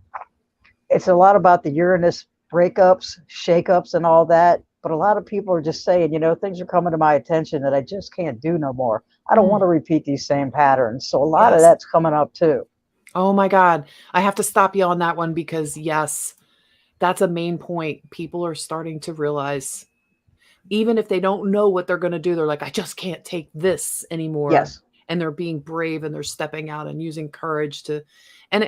it's a lot about the Uranus breakups, shakeups and all that. But a lot of people are just saying, you know, things are coming to my attention that I just can't do no more. I don't want to repeat these same patterns. So a lot of that's coming up too. Oh my God. I have to stop you on that one, because yes, that's a main point. People are starting to realize, even if they don't know what they're going to do, they're like, I just can't take this anymore. Yes. And they're being brave and they're stepping out and using courage to, and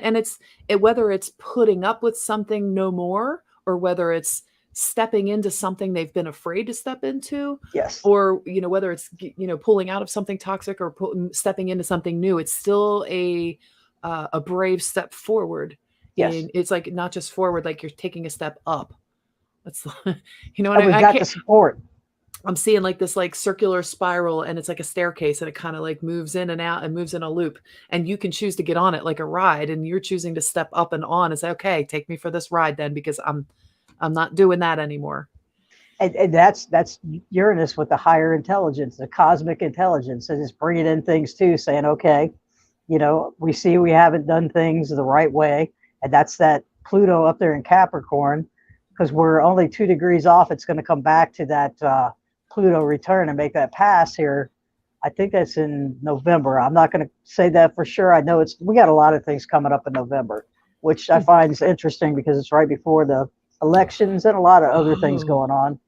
whether it's putting up with something no more, or whether it's stepping into something they've been afraid to step into. Yes. Or, you know, whether it's, you know, pulling out of something toxic or stepping into something new, it's still a brave step forward. Yes. And it's like, not just forward, like you're taking a step up. That's, you know what we've got the support. I'm seeing like this like circular spiral, and it's like a staircase, and it kind of like moves in and out and moves in a loop, and you can choose to get on it like a ride, and you're choosing to step up and on and say, okay, take me for this ride then, because I'm not doing that anymore. And that's Uranus with the higher intelligence, the cosmic intelligence, and it's bringing in things too, saying, okay, you know, we see we haven't done things the right way, and that's that Pluto up there in Capricorn, because we're only 2 degrees off. It's going to come back to that Pluto return and make that pass here. I think that's in November. I'm not going to say that for sure. I know we got a lot of things coming up in November, which I find is interesting because it's right before the elections and a lot of other things going on.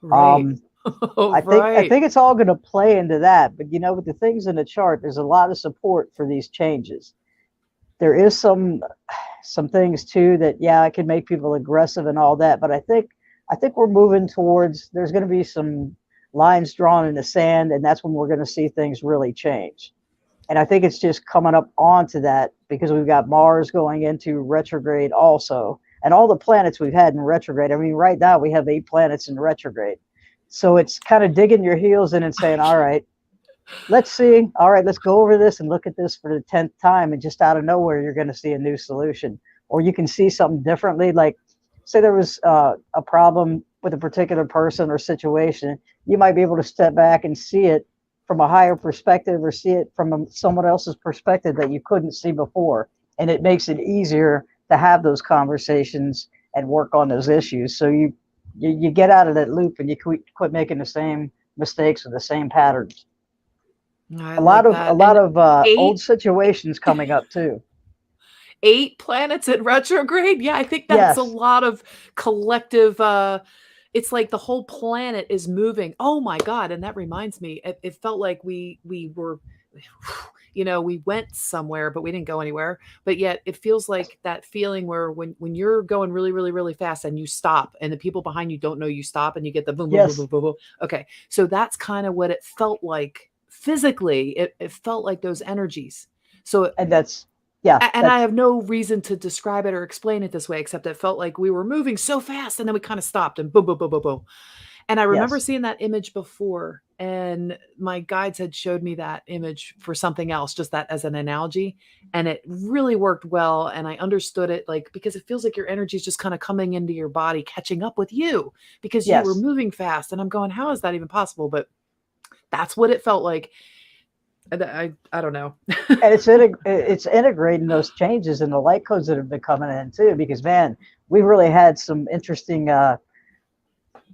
Right. I think it's all going to play into that. But you know, with the things in the chart, there's a lot of support for these changes. There is some things too that, yeah, it can make people aggressive and all that. But I think we're moving towards, there's going to be some lines drawn in the sand, and that's when we're going to see things really change. And I think it's just coming up onto that because we've got Mars going into retrograde also, and all the planets we've had in retrograde. I mean, right now we have 8 planets in retrograde. So it's kind of digging your heels in and saying, all right, let's see. All right, let's go over this and look at this for the 10th time. And just out of nowhere, you're going to see a new solution, or you can see something differently. Like, say there was a problem with a particular person or situation, you might be able to step back and see it from a higher perspective, or see it from someone else's perspective that you couldn't see before. And it makes it easier to have those conversations and work on those issues. So you get out of that loop and you quit making the same mistakes or the same patterns. A lot of old situations coming up too. 8 planets in retrograde. Yeah, I think that's a lot of collective. It's like the whole planet is moving. Oh my God. And that reminds me, it felt like we were, you know, we went somewhere, but we didn't go anywhere. But yet it feels like that feeling where when you're going really, really, really fast and you stop, and the people behind you don't know you stop, and you get the boom, boom, boom, boom, boom, boom. Okay. So that's kind of what it felt like physically. It felt like those energies. So, and that's, yeah. And I have no reason to describe it or explain it this way, except it felt like we were moving so fast, and then we kind of stopped, and boom, boom, boom, boom, boom. And I remember seeing that image before, and my guides had showed me that image for something else, just that as an analogy. And it really worked well. And I understood it, like, because it feels like your energy is just kind of coming into your body, catching up with you, because you were moving fast. And I'm going, how is that even possible? But that's what it felt like. I don't know. And it's integrating those changes in the light codes that have been coming in too, because man, we really had some interesting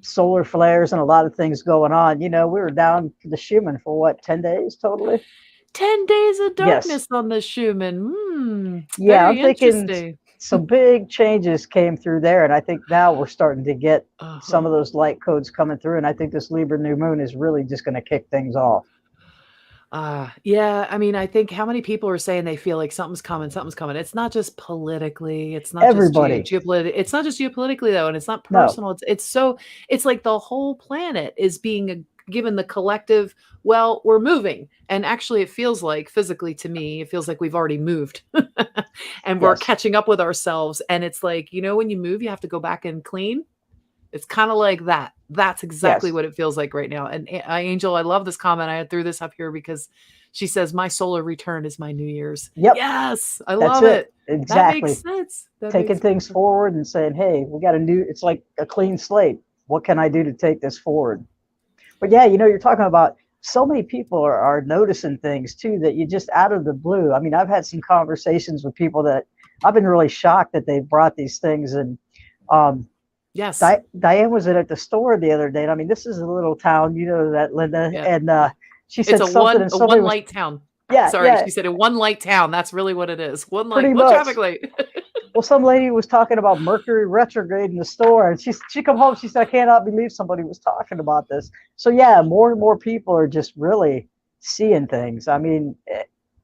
solar flares and a lot of things going on. We were down to the Schumann for what, 10 days totally? 10 days of Yes. darkness on the Schumann. Yeah, I'm Very thinking interesting. some big changes came through there. And I think now we're starting to get some Uh-huh. of those light codes coming through. And I think this Libra new moon is really just going to kick things off. Yeah, I mean, I think how many people are saying they feel like something's coming, something's coming. It's not just politically, it's not just Everybody. it's not just geopolitically though, and it's not No. personal. It's like the whole planet is being given the collective, well, we're moving. And actually it feels like physically to me, it feels like we've already moved. And we're Yes. catching up with ourselves. And it's like, when you move, you have to go back and clean. It's kind of like that. That's exactly Yes. what it feels like right now. And Angel, I love this comment. I threw this up here because she says, my solar return is my New Year's. Yep. Yes, I That's love it. it. That makes Exactly. sense. That Taking makes things forward and saying, hey, we got it's like a clean slate. What can I do to take this forward? But yeah, you're talking about so many people are noticing things too that you just out of the blue. I mean, I've had some conversations with people that I've been really shocked that they brought these things. And yes. Diane was at the store the other day. And I mean, this is a little town, that, Lynda. Yeah. And she It's said something and a somebody one was, light town. yeah, Sorry, yeah, she said a one light town. That's really what it is. pretty One much. traffic light. Well, some lady was talking about Mercury retrograde in the store, and she come home. She said, "I cannot believe somebody was talking about this." So yeah, more and more people are just really seeing things. I mean,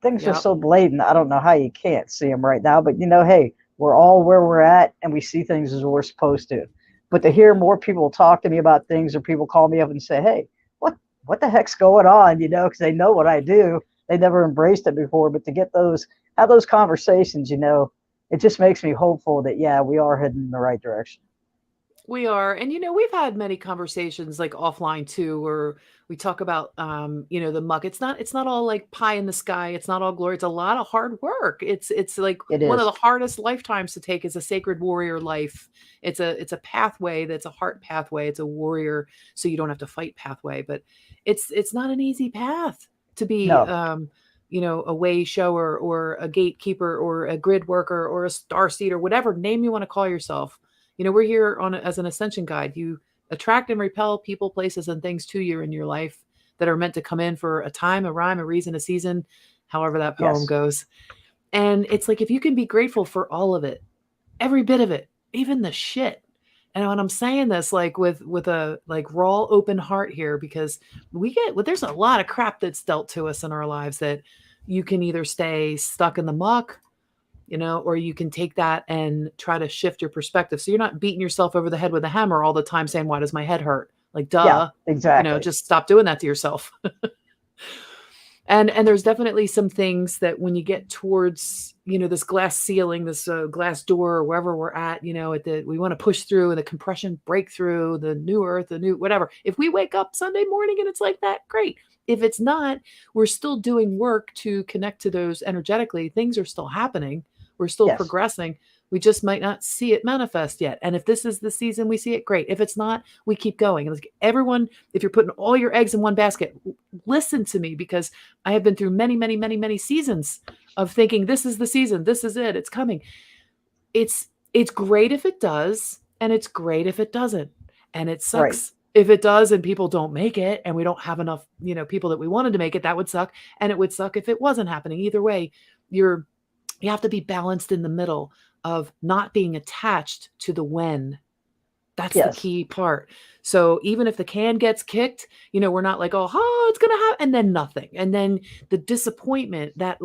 things are Yeah. so blatant. I don't know how you can't see them right now, but hey, we're all where we're at, and we see things as we're supposed to. But to hear more people talk to me about things, or people call me up and say, "Hey, what the heck's going on?" Because they know what I do. They never embraced it before, but to have those conversations, it just makes me hopeful that, yeah, we are heading in the right direction. We are. And we've had many conversations like offline too, where we talk about the muck. It's not all like pie in the sky. It's not all glory. It's a lot of hard work. It's like It one of is. the hardest lifetimes to take is a sacred warrior life. It's a pathway that's a heart pathway. It's a warrior, so you don't have to fight pathway. But it's not an easy path to be No. a way shower or a gatekeeper or a grid worker or a star seeder, whatever name you want to call yourself. We're here as an ascension guide. You attract and repel people, places, and things to you in your life that are meant to come in for a time, a rhyme, a reason, a season, however that poem Yes. goes. And it's like if you can be grateful for all of it, every bit of it, even the shit. And when I'm saying this, like with a like raw, open heart here, because there's a lot of crap that's dealt to us in our lives that you can either stay stuck in the muck, or you can take that and try to shift your perspective. So you're not beating yourself over the head with a hammer all the time saying, why does my head hurt? Like, Yeah, duh, exactly. just stop doing that to yourself. And there's definitely some things that when you get towards, this glass ceiling, this glass door, or wherever we're at, we want to push through and the compression breakthrough, the new earth, the new whatever. If we wake up Sunday morning and it's like that, great. If it's not, we're still doing work to connect to those energetically. Things are still happening. We're still Yes. progressing. We just might not see it manifest yet. And if this is the season we see it, great. If it's not, we keep going. Like everyone, if you're putting all your eggs in one basket, listen to me, because I have been through many, many, many, many seasons of thinking this is the season, this is it, it's coming. It's great if it does, and it's great if it doesn't. And it Right. sucks if it does and people don't make it and we don't have enough, people that we wanted to make it. That would suck. And it would suck if it wasn't happening. Either way, you have to be balanced in the middle of not being attached to the when. That's the Yes. key part. So even if the can gets kicked, we're not like, oh, it's going to happen, and then nothing. And then the disappointment, that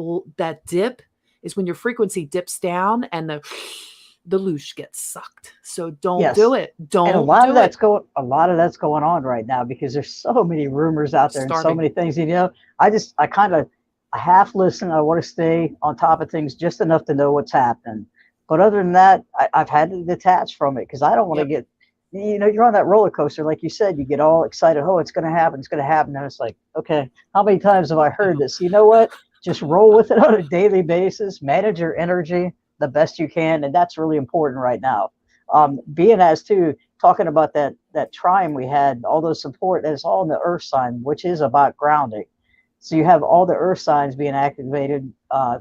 dip is when your frequency dips down and the loosh gets sucked. So don't do Yes. it. And Don't a lot do it. a lot of that's going on right now because there's so many rumors out there and so Starting. many things. I half listen. I want to stay on top of things just enough to know what's happening. But other than that, I've had to detach from it because I don't want to Yep. get, you're on that roller coaster. Like you said, you get all excited. Oh, it's going to happen. It's going to happen. And it's like, okay, how many times have I heard this? You know what? Just roll with it on a daily basis, manage your energy the best you can. And that's really important right now. Being as too, talking about that trine we had, all those support, that's all in the earth sign, which is about grounding. So you have all the earth signs being activated.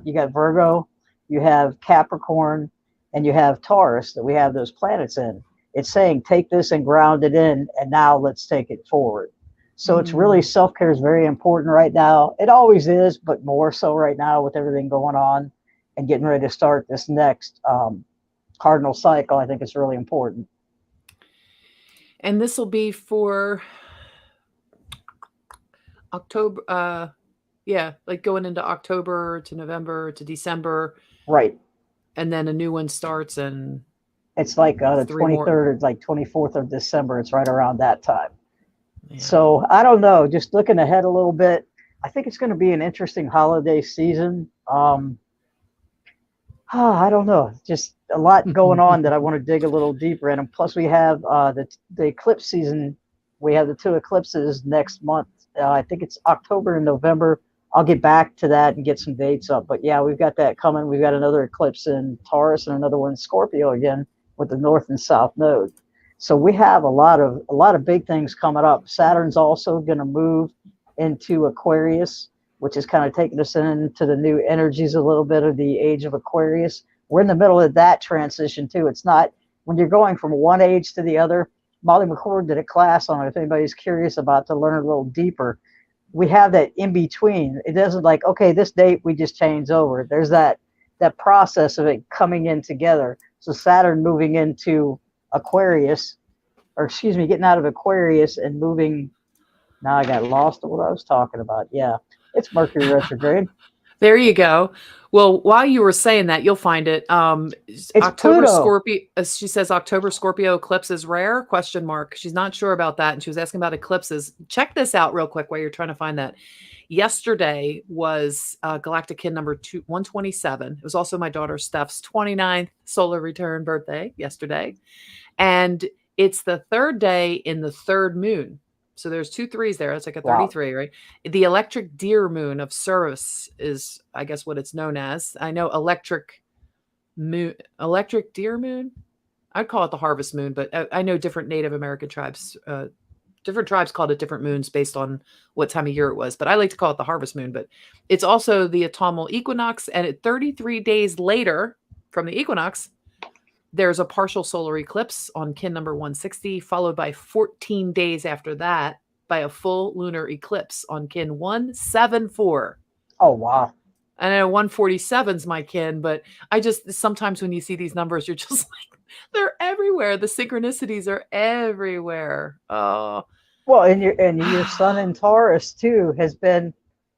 You got Virgo, you have Capricorn, and you have Taurus that we have those planets in. It's saying take this and ground it in, and now let's take it forward. So it's really, self-care is very important right now. It always is, but more so right now with everything going on and getting ready to start this next cardinal cycle. I think it's really important. And this will be for October, yeah, like going into October to November to December, Right. and then a new one starts, and It's like the 3 more. 23rd, it's like 24th of December. It's right around that time. Yeah. So I don't know, just looking ahead a little bit, I think it's going to be an interesting holiday season. I don't know, just a lot going on that I want to dig a little deeper in. And plus we have the eclipse season. We have the 2 eclipses next month. I think it's October and November. I'll get back to that and get some dates up. But yeah, we've got that coming. We've got another eclipse in Taurus and another one in Scorpio again with the north and south node. So we have a lot of big things coming up. Saturn's also going to move into Aquarius, which is kind of taking us into the new energies a little bit of the age of Aquarius. We're in the middle of that transition too. It's not when you're going from one age to the other. Molly McCord did a class on it. If anybody's curious about to learn a little deeper, we have that in between. It doesn't like, okay, this date we just change over. There's that process of it coming in together. So Saturn moving into Aquarius, or excuse me, getting out of Aquarius and moving. Now I got lost in what I was talking about. Yeah, it's Mercury retrograde. There you go. Well, while you were saying that, you'll find it. It's October Pluto. Scorpio. She says October Scorpio eclipse is rare? Question mark. She's not sure about that, and she was asking about eclipses. Check this out real quick while you're trying to find that. Yesterday was Galactic Kid number 127. It was also my daughter Steph's 29th solar return birthday yesterday, and it's the 3rd day in the 3rd moon. So there's 2 3s there. It's like a 33, wow. Right? The electric deer moon of Service is, I guess, what it's known as. I know electric deer moon. I'd call it the harvest moon, but I know different Native American tribes, different tribes called it different moons based on what time of year it was. But I like to call it the harvest moon. But it's also the autumnal equinox, and at 33 days later from the equinox, there's a partial solar eclipse on kin number 160, followed by 14 days after that by a full lunar eclipse on kin 174. Oh, wow. I know 147's my kin, but I just, sometimes when you see these numbers, you're just like, they're everywhere. The synchronicities are everywhere. Oh. Well, and your sun in Taurus too has been,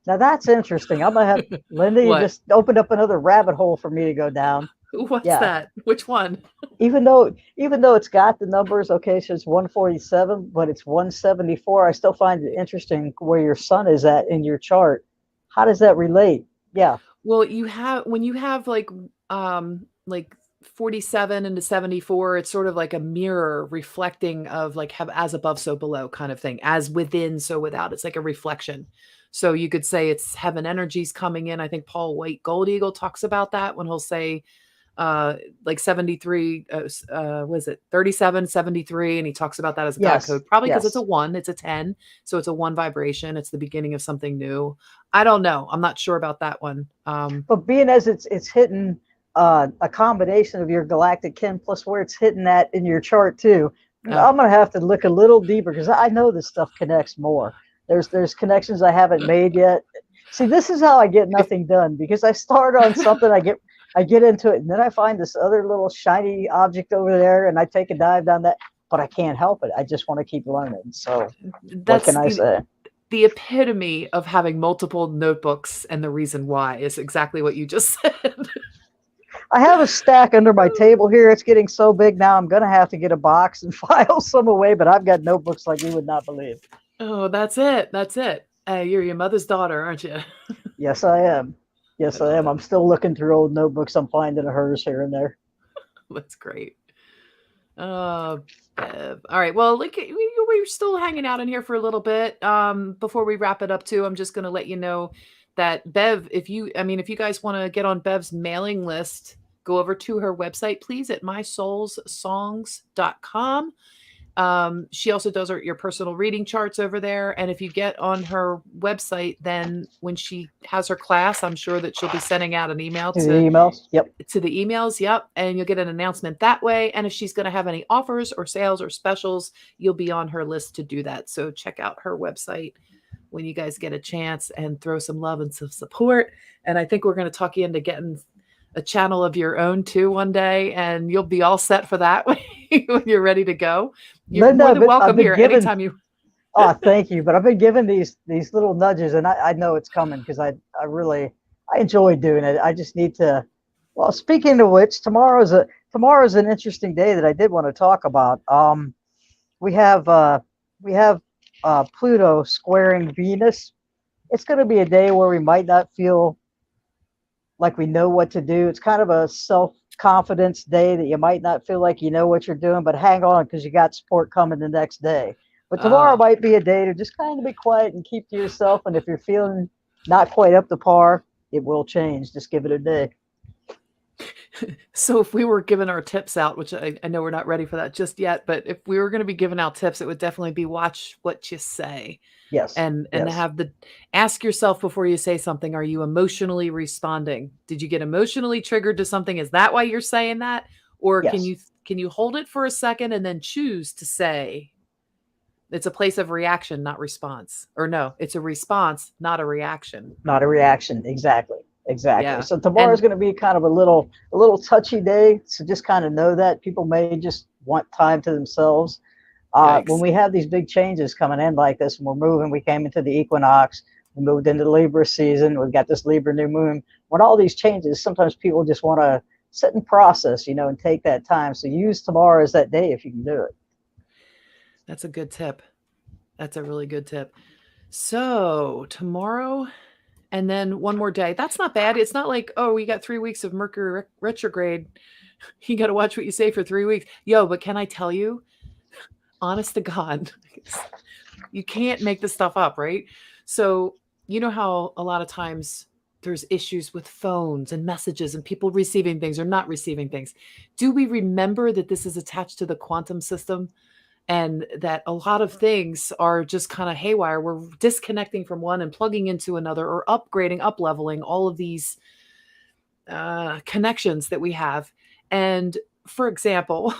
now that's interesting. I'm going to have, Lynda, you just opened up another rabbit hole for me to go down. What's that? Which one? Even though it's got the numbers, okay, so it's 147, but it's 174. I still find it interesting where your sun is at in your chart. How does that relate? Yeah. Well, when you have like 47 into 74, it's sort of like a mirror reflecting of like have as above, so below kind of thing, as within, so without. It's like a reflection. So you could say it's heaven energies coming in. I think Paul White Gold Eagle talks about that when he'll say like 73, was it 37, 73? And he talks about that as a God code, probably because it's a 1, it's a 10. So it's a 1 vibration. It's the beginning of something new. I don't know. I'm not sure about that one. But being as it's hitting a combination of your galactic kin plus where it's hitting that in your chart too, I'm going to have to look a little deeper because I know this stuff connects more. There's connections I haven't made yet. See, this is how I get nothing done, because I start on something, I get into it, and then I find this other little shiny object over there, and I take a dive down that, but I can't help it. I just want to keep learning. So what can I say? The epitome of having multiple notebooks, and the reason why is exactly what you just said. I have a stack under my table here. It's getting so big now, I'm going to have to get a box and file some away, but I've got notebooks like you would not believe. Oh, that's it. That's it. You're your mother's daughter, aren't you? Yes, I am. Yes, I am. I'm still looking through old notebooks I'm finding of hers here and there. That's great. Bev. All right. Well, we're still hanging out in here for a little bit. Before we wrap it up too, I'm just going to let you know that Bev, if you guys want to get on Bev's mailing list, go over to her website, please, at mysoulssongs.com. She also does your personal reading charts over there. And if you get on her website, then when she has her class, I'm sure that she'll be sending out an email To the emails. Yep. to the emails. Yep. And you'll get an announcement that way. And if she's going to have any offers or sales or specials, you'll be on her list to do that. So check out her website when you guys get a chance and throw some love and some support. And I think we're going to talk you into getting a channel of your own too one day, and you'll be all set for that when you're ready to go. You're Lynda, more than welcome here anytime you. Oh, thank you. But I've been given these little nudges, and I know it's coming because I enjoy doing it. I just need to. Well, speaking of which, tomorrow's an interesting day that I did want to talk about. We have Pluto squaring Venus. It's going to be a day where we might not feel like we know what to do. It's kind of a self-confidence day that you might not feel like you know what you're doing, but hang on because you got support coming the next day. But tomorrow might be a day to just kind of be quiet and keep to yourself. And if you're feeling not quite up to par, it will change. Just give it a day. So if we were giving our tips out, which I know we're not ready for that just yet, but if we were going to be giving out tips, it would definitely be watch what you say. Yes. And yes. ask yourself before you say something, are you emotionally responding? Did you get emotionally triggered to something? Is that why you're saying that? Or Yes. can you hold it for a second and then choose to say it's a place of reaction, not response? Or no, it's a response, not a reaction. Not a reaction. Exactly. Yeah. So tomorrow's going to be kind of a little touchy day. So just kind of know that people may just want time to themselves. When we have these big changes coming in like this, and we came into the equinox, we moved into the Libra season, we've got this Libra new moon. When all these changes, sometimes people just want to sit and process, and take that time. So use tomorrow as that day if you can do it. That's a good tip. That's a really good tip. So tomorrow, and then one more day. That's not bad. It's not like, oh, we got 3 weeks of Mercury retrograde. You got to watch what you say for 3 weeks. Yo, but can I tell you, honest to God, you can't make this stuff up, right? So you know how a lot of times there's issues with phones and messages and people receiving things or not receiving things. Do we remember that this is attached to the quantum system? And that a lot of things are just kind of haywire. We're disconnecting from one and plugging into another, or upgrading, up leveling all of these connections that we have. And for example,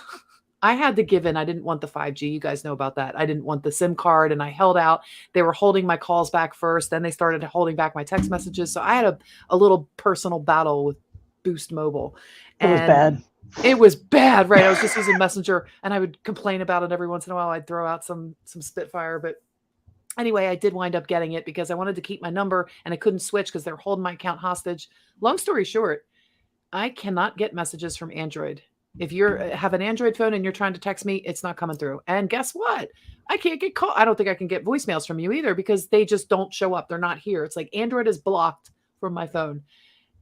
I had to give in. I didn't want the 5G. You guys know about that. I didn't want the SIM card, and I held out. They were holding my calls back first. Then they started holding back my text messages. So I had a little personal battle with Boost Mobile. It was bad. It was bad, right? I was just using Messenger, and I would complain about it every once in a while. I'd throw out some Spitfire, but anyway, I did wind up getting it because I wanted to keep my number, and I couldn't switch because they were holding my account hostage. Long story short, I cannot get messages from Android. If you have an Android phone and you're trying to text me, it's not coming through. And guess what? I can't get call. I don't think I can get voicemails from you either because they just don't show up. They're not here. It's like Android is blocked from my phone.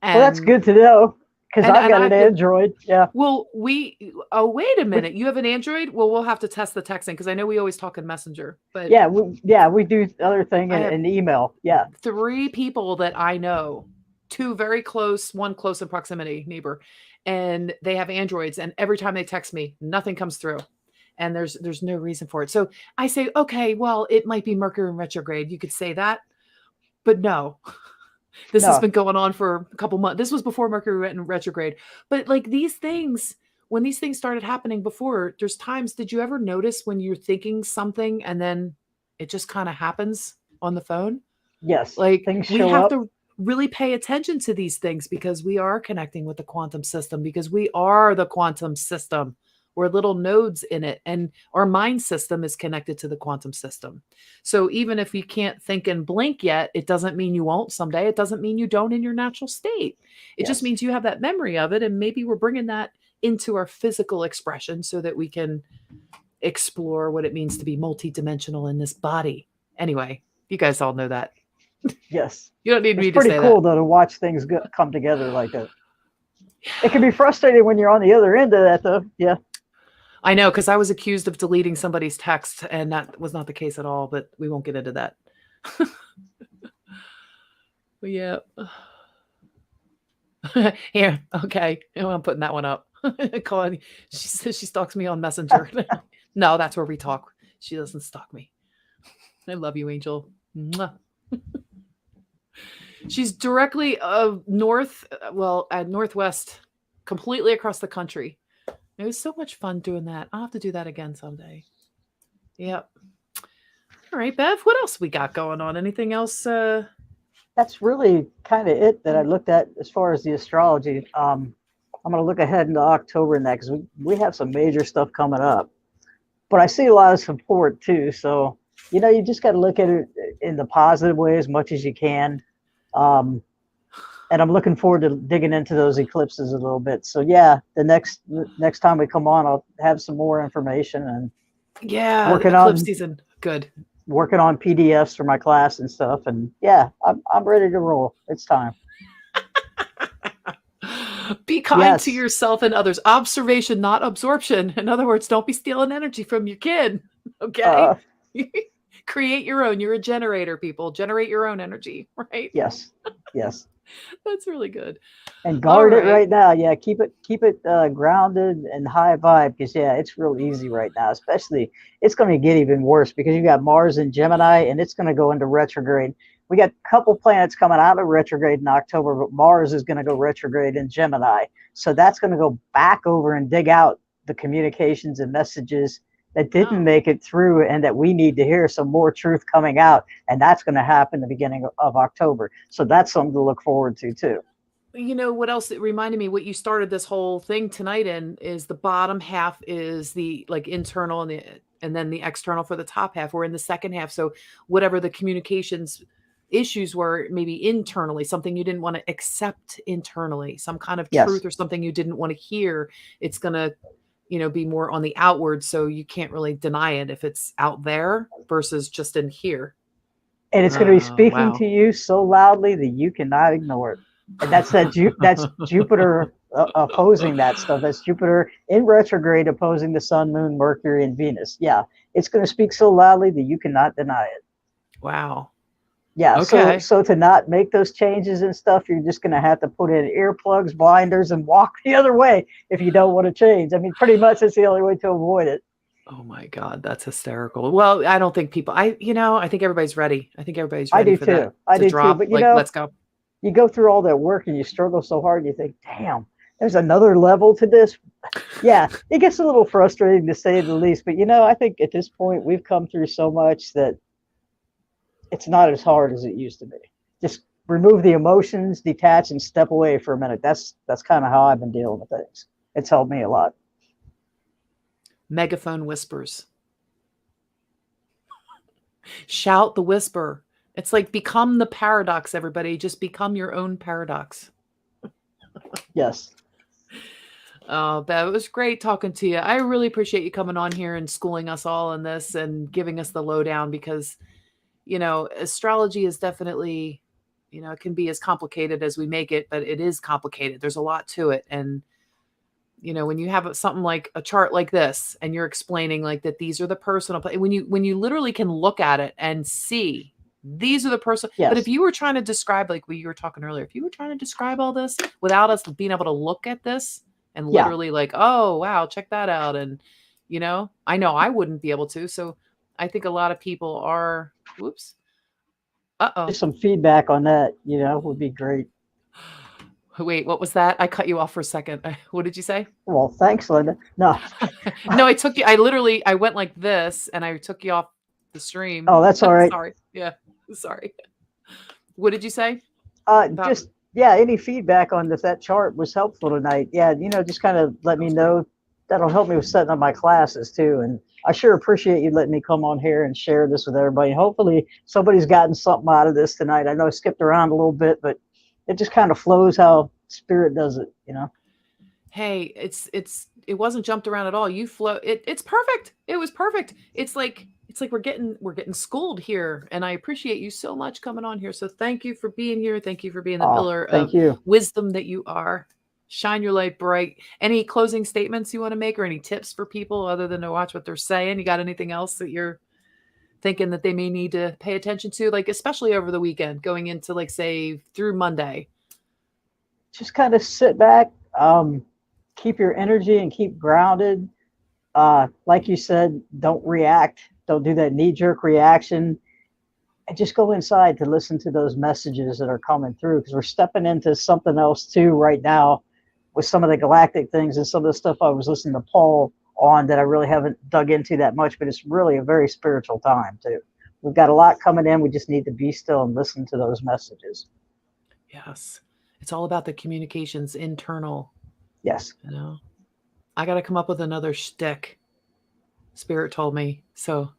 And, well, that's good to know. Because I've got an Android. Yeah. Well, wait a minute. You have an Android? Well, we'll have to test the texting because I know we always talk in Messenger. But we do other thing in email. Yeah. 3 people that I know, 2 very close, 1 close in proximity neighbor, and they have Androids. And every time they text me, nothing comes through. And there's no reason for it. So I say, okay, well, it might be Mercury in retrograde. You could say that, but no. This has been going on for a couple months. This was before Mercury went in retrograde. But like these things, when these things started happening before, there's times, did you ever notice when you're thinking something and then it just kind of happens on the phone? Yes. Like we have to really pay attention to these things because we are connecting with the quantum system, because we are the quantum system. We're little nodes in it, and our mind system is connected to the quantum system. So even if you can't think and blink yet, it doesn't mean you won't someday. It doesn't mean you don't in your natural state. It just means you have that memory of it, and maybe we're bringing that into our physical expression so that we can explore what it means to be multidimensional in this body. Anyway, you guys all know that. Yes. You don't need me to say that. It's pretty cool, though, to watch things come together like that. It can be frustrating when you're on the other end of that, though. Yeah. I know, because I was accused of deleting somebody's text, and that was not the case at all, but we won't get into that. But yeah. Here, okay. I'm putting that one up. She says she stalks me on Messenger. No, that's where we talk. She doesn't stalk me. I love you, Angel. Mwah. She's directly north, northwest, completely across the country. It was so much fun doing that. I'll have to do that again someday. Yep. All right, Bev, what else we got going on? Anything else? That's really kind of it that I looked at as far as the astrology. I'm going to look ahead into October and that because we have some major stuff coming up. But I see a lot of support too. So, you just got to look at it in the positive way as much as you can. And I'm looking forward to digging into those eclipses a little bit. So yeah, the next time we come on, I'll have some more information and working eclipse on season. Good. working on PDFs for my class and stuff. And yeah, I'm ready to roll. It's time. Be kind Yes. to yourself and others. Observation, not absorption. In other words, don't be stealing energy from your kid. Okay. Create your own. You're a generator, people. Generate your own energy, right? Yes. That's really good. And guard All it right now. Yeah, keep it grounded and high vibe because yeah, it's real easy right now. Especially, it's going to get even worse because you got Mars in Gemini and it's going to go into retrograde. We got a couple planets coming out of retrograde in October, but Mars is going to go retrograde in Gemini. So that's going to go back over and dig out the communications and messages that didn't make it through and that we need to hear some more truth coming out. And that's going to happen the beginning of October. So that's something to look forward to too. You know what else it reminded me, what you started this whole thing tonight in, is the bottom half is the like internal and then the external for the top half. We're in the second half. So whatever the communications issues were, maybe internally, something you didn't want to accept internally, some kind of truth or something you didn't want to hear, it's going to, be more on the outward. So you can't really deny it if it's out there versus just in here. And it's going to be speaking to you so loudly that you cannot ignore it. And that's that's Jupiter opposing that stuff. That's Jupiter in retrograde opposing the Sun, Moon, Mercury, and Venus. Yeah, it's going to speak so loudly that you cannot deny it. Wow. Yeah. Okay. So to not make those changes and stuff, you're just going to have to put in earplugs, blinders, and walk the other way if you don't want to change. I mean, pretty much it's the only way to avoid it. Oh my God, that's hysterical. Well, I don't think people. I think everybody's ready. I think everybody's ready for that. I do drop. too. But let's go. You go through all that work and you struggle so hard, you think, damn, there's another level to this. Yeah, it gets a little frustrating to say the least. But, I think at this point, we've come through so much that it's not as hard as it used to be. Just remove the emotions, detach, and step away for a minute. That's kind of how I've been dealing with things. It's helped me a lot. Megaphone whispers. Shout the whisper. It's like become the paradox, everybody. Just become your own paradox. Yes. Oh, Bev, it was great talking to you. I really appreciate you coming on here and schooling us all in this and giving us the lowdown because, astrology is definitely, it can be as complicated as we make it, but it is complicated. There's a lot to it. And, when you have something like a chart like this and you're explaining like that, these are the personal, when you literally can look at it and see these are the personal, but if you were trying to describe, like we were talking earlier, if you were trying to describe all this without us being able to look at this and literally like, oh, wow, check that out. And, I know I wouldn't be able to. So I think a lot of people are, whoops. Just some feedback on that, would be great. Wait, what was that? I cut you off for a second. What did you say? Well, thanks, Lynda. No. No, I went like this and I took you off the stream. Oh, that's all right. Sorry. Yeah. Sorry. What did you say? Any feedback on if that chart was helpful tonight. Yeah, just kind of let me know. That'll help me with setting up my classes too. And I sure appreciate you letting me come on here and share this with everybody. Hopefully somebody's gotten something out of this tonight. I know I skipped around a little bit, but it just kind of flows how spirit does it, Hey, it wasn't jumped around at all. You flow. It's perfect. It was perfect. It's like we're getting schooled here, and I appreciate you so much coming on here. So thank you for being here. Thank you for being the pillar of wisdom that you are. Shine your light bright. Any closing statements you want to make, or any tips for people other than to watch what they're saying? You got anything else that you're thinking that they may need to pay attention to, like especially over the weekend, going into like say through Monday? Just kind of sit back, keep your energy and keep grounded. Like you said, don't react. Don't do that knee-jerk reaction. And just go inside to listen to those messages that are coming through, because we're stepping into something else too right now with some of the galactic things and some of the stuff I was listening to Paul on that I really haven't dug into that much, but it's really a very spiritual time too. We've got a lot coming in. We just need to be still and listen to those messages. Yes. It's all about the communications internal. Yes. You know, I got to come up with another shtick. Spirit told me. So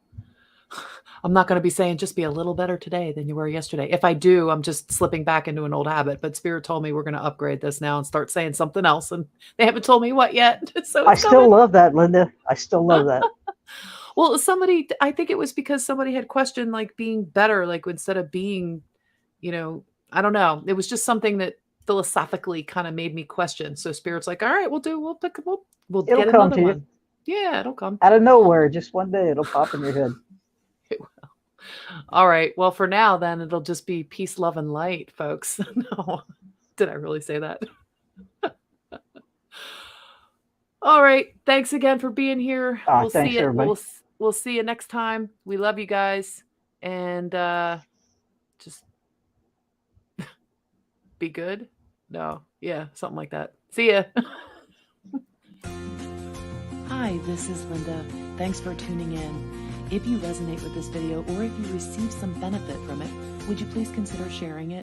I'm not going to be saying just be a little better today than you were yesterday. If I do, I'm just slipping back into an old habit. But Spirit told me we're going to upgrade this now and start saying something else. And they haven't told me what yet. So I still love that, Lynda. I still love that. Well, somebody, I think it was because somebody had questioned like being better, like instead of being, I don't know. It was just something that philosophically kind of made me question. So Spirit's like, all right, we'll It'll get come another to you. one. Yeah, it'll come. Out of nowhere, just one day it'll pop in your head. It will. All right. Well, for now, then it'll just be peace, love, and light, folks. No, did I really say that? All right. Thanks again for being here. We'll Thanks, see you. everybody. We'll see you next time. We love you guys, and just be good. No, yeah, something like that. See ya. Hi, this is Lynda. Thanks for tuning in. If you resonate with this video or if you receive some benefit from it, would you please consider sharing it?